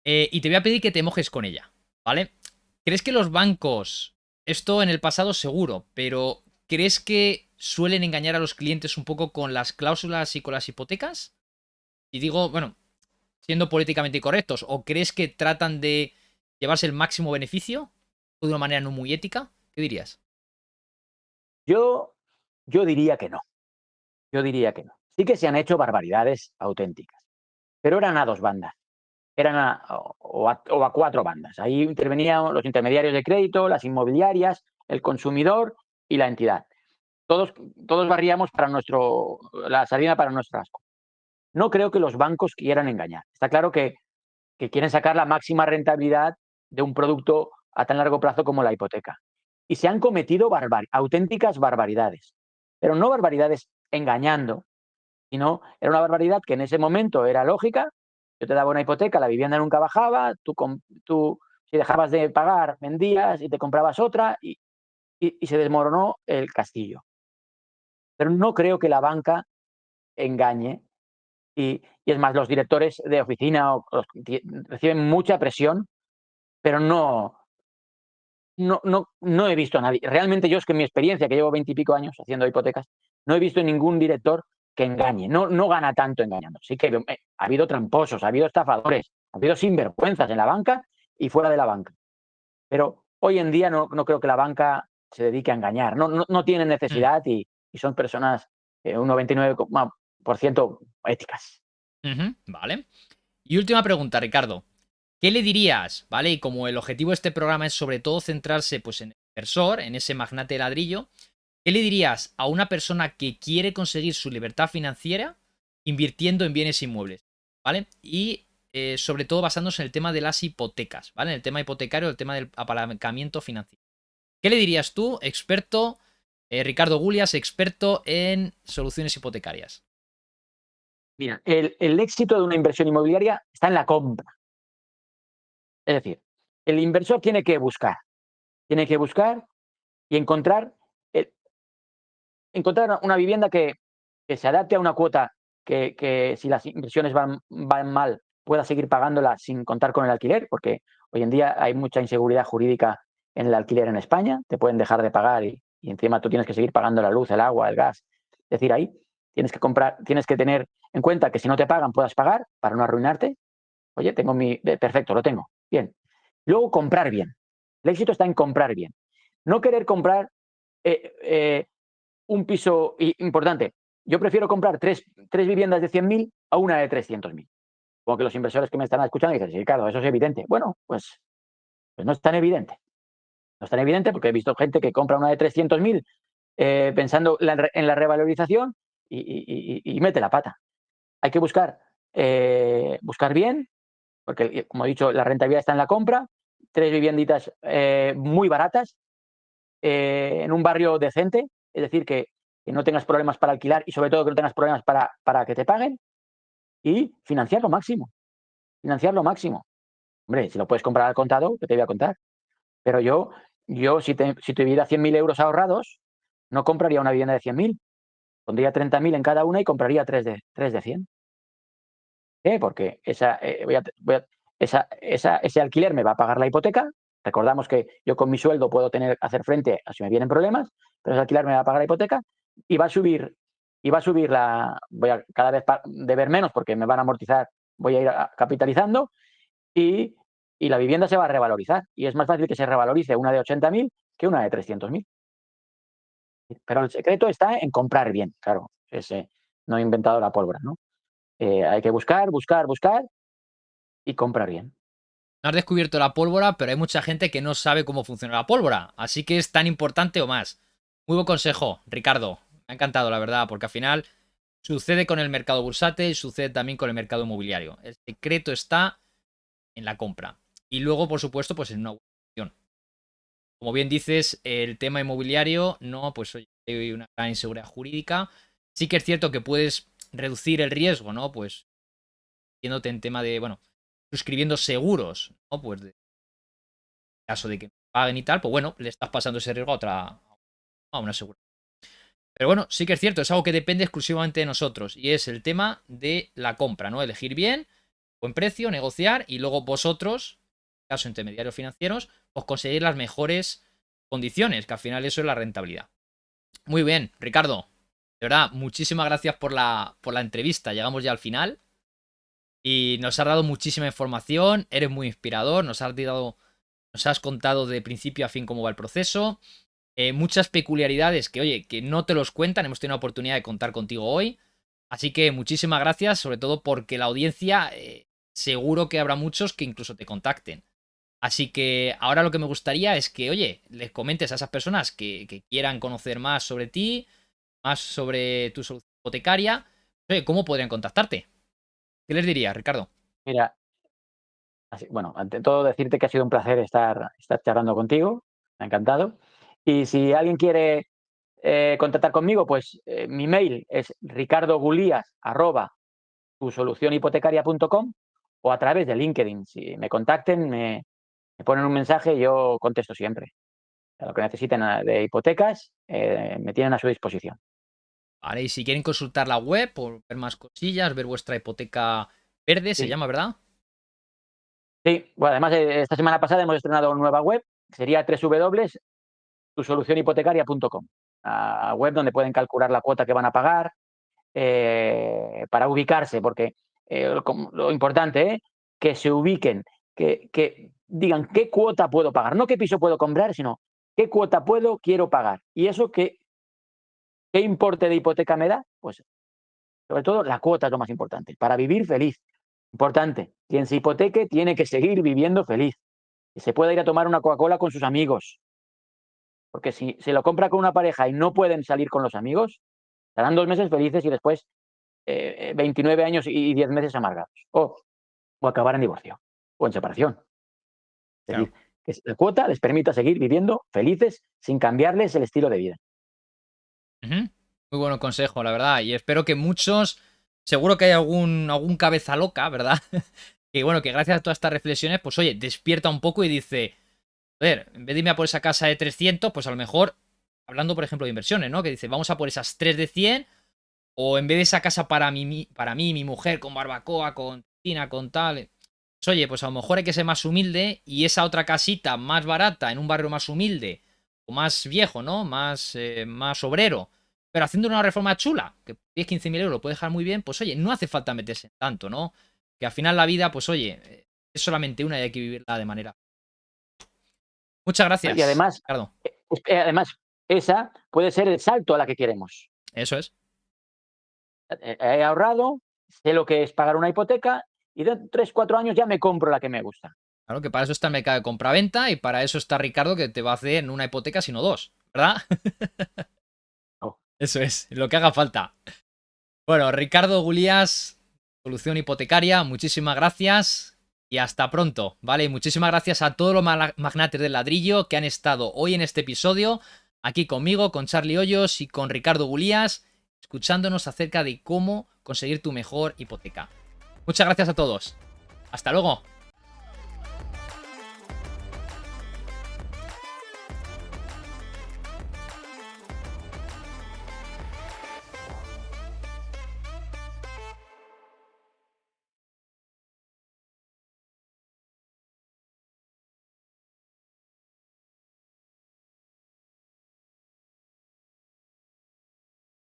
Y te voy a pedir que te mojes con ella, ¿vale? ¿Crees que los bancos, esto en el pasado seguro, pero ¿crees que suelen engañar a los clientes un poco con las cláusulas y con las hipotecas? Y digo, bueno, siendo políticamente correctos, ¿o crees que tratan de llevarse el máximo beneficio de una manera no muy ética? ¿Qué dirías? Yo, yo diría que no, yo diría que no. Sí que se han hecho barbaridades auténticas, pero eran a dos bandas, eran o a cuatro bandas. Ahí intervenían los intermediarios de crédito, las inmobiliarias, el consumidor y la entidad. Todos, todos barríamos para la salida para nuestro asco. No creo que los bancos quieran engañar. Está claro que quieren sacar la máxima rentabilidad de un producto a tan largo plazo como la hipoteca. Y se han cometido auténticas barbaridades, pero no barbaridades engañando, sino era una barbaridad que en ese momento era lógica. Yo te daba una hipoteca, la vivienda nunca bajaba, tú si dejabas de pagar, vendías y te comprabas otra y se desmoronó el castillo. Pero no creo que la banca engañe y es más, los directores de oficina reciben mucha presión, pero no he visto a nadie. Realmente yo es que en mi experiencia, que llevo 20 y pico años haciendo hipotecas, no he visto ningún director que engañe. No gana tanto engañando. Sí que ha habido tramposos, ha habido estafadores, ha habido sinvergüenzas en la banca y fuera de la banca. Pero hoy en día no creo que la banca se dedique a engañar. No tienen Mm, necesidad y son personas, un 99, 100% éticas. Vale. Y última pregunta, Ricardo. ¿Qué le dirías, ¿vale? Y como el objetivo de este programa es sobre todo centrarse pues, en el inversor, en ese magnate de ladrillo, ¿qué le dirías a una persona que quiere conseguir su libertad financiera invirtiendo en bienes inmuebles? ¿Vale? Y sobre todo basándose en el tema de las hipotecas, ¿vale? En el tema hipotecario, el tema del apalancamiento financiero. ¿Qué le dirías tú, experto, Ricardo Gulias, experto en soluciones hipotecarias? Mira, el éxito de una inversión inmobiliaria está en la compra. Es decir, el inversor tiene que buscar y encontrar una vivienda que se adapte a una cuota que si las inversiones van mal, pueda seguir pagándola sin contar con el alquiler, porque hoy en día hay mucha inseguridad jurídica en el alquiler en España, te pueden dejar de pagar y encima tú tienes que seguir pagando la luz, el agua, el gas. Es decir, ahí tienes que tener en cuenta que si no te pagan puedas pagar para no arruinarte. Oye, perfecto, lo tengo, bien. Luego comprar bien. El éxito está en comprar bien. No querer comprar eh, eh, un piso importante. Yo prefiero comprar tres viviendas de 100.000 a una de 300.000. Como que los inversores que me están escuchando dicen, sí, claro, eso es evidente. Bueno, pues no es tan evidente. No es tan evidente porque he visto gente que compra una de 300.000 pensando en la revalorización y mete la pata. Hay que buscar bien, porque como he dicho, la rentabilidad está en la compra. Tres vivienditas muy baratas en un barrio decente, es decir, que no tengas problemas para alquilar y sobre todo que no tengas problemas para que te paguen y financiar lo máximo, financiar lo máximo. Hombre, si lo puedes comprar al contado, ¿qué te voy a contar? Pero yo si tuviera 100.000 euros ahorrados, no compraría una vivienda de 100.000, pondría 30.000 en cada una y compraría tres de 100. Porque ese alquiler me va a pagar la hipoteca. Recordamos que yo con mi sueldo puedo hacer frente a si me vienen problemas, pero ese alquiler me va a pagar la hipoteca y voy a cada vez deber menos porque me van a amortizar, voy a ir capitalizando y, y la vivienda se va a revalorizar. Y es más fácil que se revalorice una de 80.000 que una de 300.000. Pero el secreto está en comprar bien, claro. No he inventado la pólvora, ¿no? Hay que buscar, buscar, buscar y comprar bien. No has descubierto la pólvora, pero hay mucha gente que no sabe cómo funciona la pólvora. Así que es tan importante o más. Muy buen consejo, Ricardo. Me ha encantado, la verdad, porque al final sucede con el mercado bursátil y sucede también con el mercado inmobiliario. El secreto está en la compra. Y luego, por supuesto, pues en una buena gestión. Como bien dices, el tema inmobiliario, no, pues oye, hay una gran inseguridad jurídica. Sí que es cierto que puedes reducir el riesgo, ¿no? Pues yéndote en tema de, bueno, suscribiendo seguros, ¿no? Pues de caso de que paguen y tal, pues bueno, le estás pasando ese riesgo a una seguridad. Pero bueno, sí que es cierto, es algo que depende exclusivamente de nosotros y es el tema de la compra, ¿no? Elegir bien, buen precio, negociar y luego vosotros, en caso intermediarios financieros, pues conseguir las mejores condiciones, que al final eso es la rentabilidad. Muy bien, Ricardo. De verdad, muchísimas gracias por la entrevista. Llegamos ya al final y nos has dado muchísima información. Eres muy inspirador. Nos has contado de principio a fin cómo va el proceso. Muchas peculiaridades que, oye, que no te los cuentan. Hemos tenido la oportunidad de contar contigo hoy. Así que muchísimas gracias, sobre todo porque la audiencia, seguro que habrá muchos que incluso te contacten. Así que ahora lo que me gustaría es que, oye, les comentes a esas personas que quieran conocer más sobre ti, más sobre tu solución hipotecaria. Oye, ¿cómo podrían contactarte? ¿Qué les dirías, Ricardo? Mira, bueno, ante todo decirte que ha sido un placer estar charlando contigo, me ha encantado. Y si alguien quiere contactar conmigo, pues mi mail es ricardogulias@tusolucionhipotecaria.com o a través de LinkedIn. Si me contacten, me ponen un mensaje y yo contesto siempre. A lo que necesiten de hipotecas, me tienen a su disposición. Vale, y si quieren consultar la web por ver más cosillas, ver vuestra hipoteca verde, se Sí, llama, ¿verdad? sí. Bueno, además, esta semana pasada hemos estrenado una nueva web, que sería www.tusolucionhipotecaria.com, una web donde pueden calcular la cuota que van a pagar para ubicarse, porque lo importante es que se ubiquen, que digan qué cuota puedo pagar, no qué piso puedo comprar, sino qué cuota quiero pagar. Y eso, ¿qué importe de hipoteca me da? Pues Sobre todo la cuota es lo más importante. Para vivir feliz. Importante. Quien se hipoteque tiene que seguir viviendo feliz. Que se pueda ir a tomar una Coca-Cola con sus amigos. Porque si se lo compra con una pareja y no pueden salir con los amigos, estarán 2 meses felices y después 29 años y 10 meses amargados. O acabar en divorcio. O en separación. Es Claro. decir, que la cuota les permita seguir viviendo felices sin cambiarles el estilo de vida. Ujú. Muy buen consejo, la verdad. Y espero que muchos, seguro que hay algún cabeza loca, ¿verdad? Que bueno, que gracias a todas estas reflexiones, pues oye, despierta un poco y dice, joder, en vez de irme a por esa casa de 300, pues a lo mejor, hablando por ejemplo de inversiones, ¿no? Que dice, vamos a por esas 3 de 100, o en vez de esa casa para mí, mi mujer, con barbacoa, con piscina, con tal. Pues oye, pues a lo mejor hay que ser más humilde y esa otra casita más barata, en un barrio más humilde, o más viejo, ¿no? Más obrero, pero haciendo una reforma chula, que 10-15 mil euros lo puede dejar muy bien, pues oye, no hace falta meterse en tanto, ¿no? Que al final la vida, pues oye, es solamente una y hay que vivirla de manera. Muchas Y gracias, además, Ricardo. además, esa puede ser el salto a la que queremos. Eso es. He ahorrado, sé lo que es pagar una hipoteca y de 3, 4 años ya me compro la que me gusta. Claro que para eso está el mercado de compraventa y para eso está Ricardo que te va a hacer no una hipoteca, sino dos, ¿verdad? Oh, Eso es, lo que haga falta. Bueno, Ricardo Gulías, Solución Hipotecaria, muchísimas gracias y hasta pronto, ¿vale? Y muchísimas gracias a todos los magnates del ladrillo que han estado hoy en este episodio, aquí conmigo, con Charlie Hoyos y con Ricardo Gulías, escuchándonos acerca de cómo conseguir tu mejor hipoteca. Muchas gracias a todos. Hasta luego.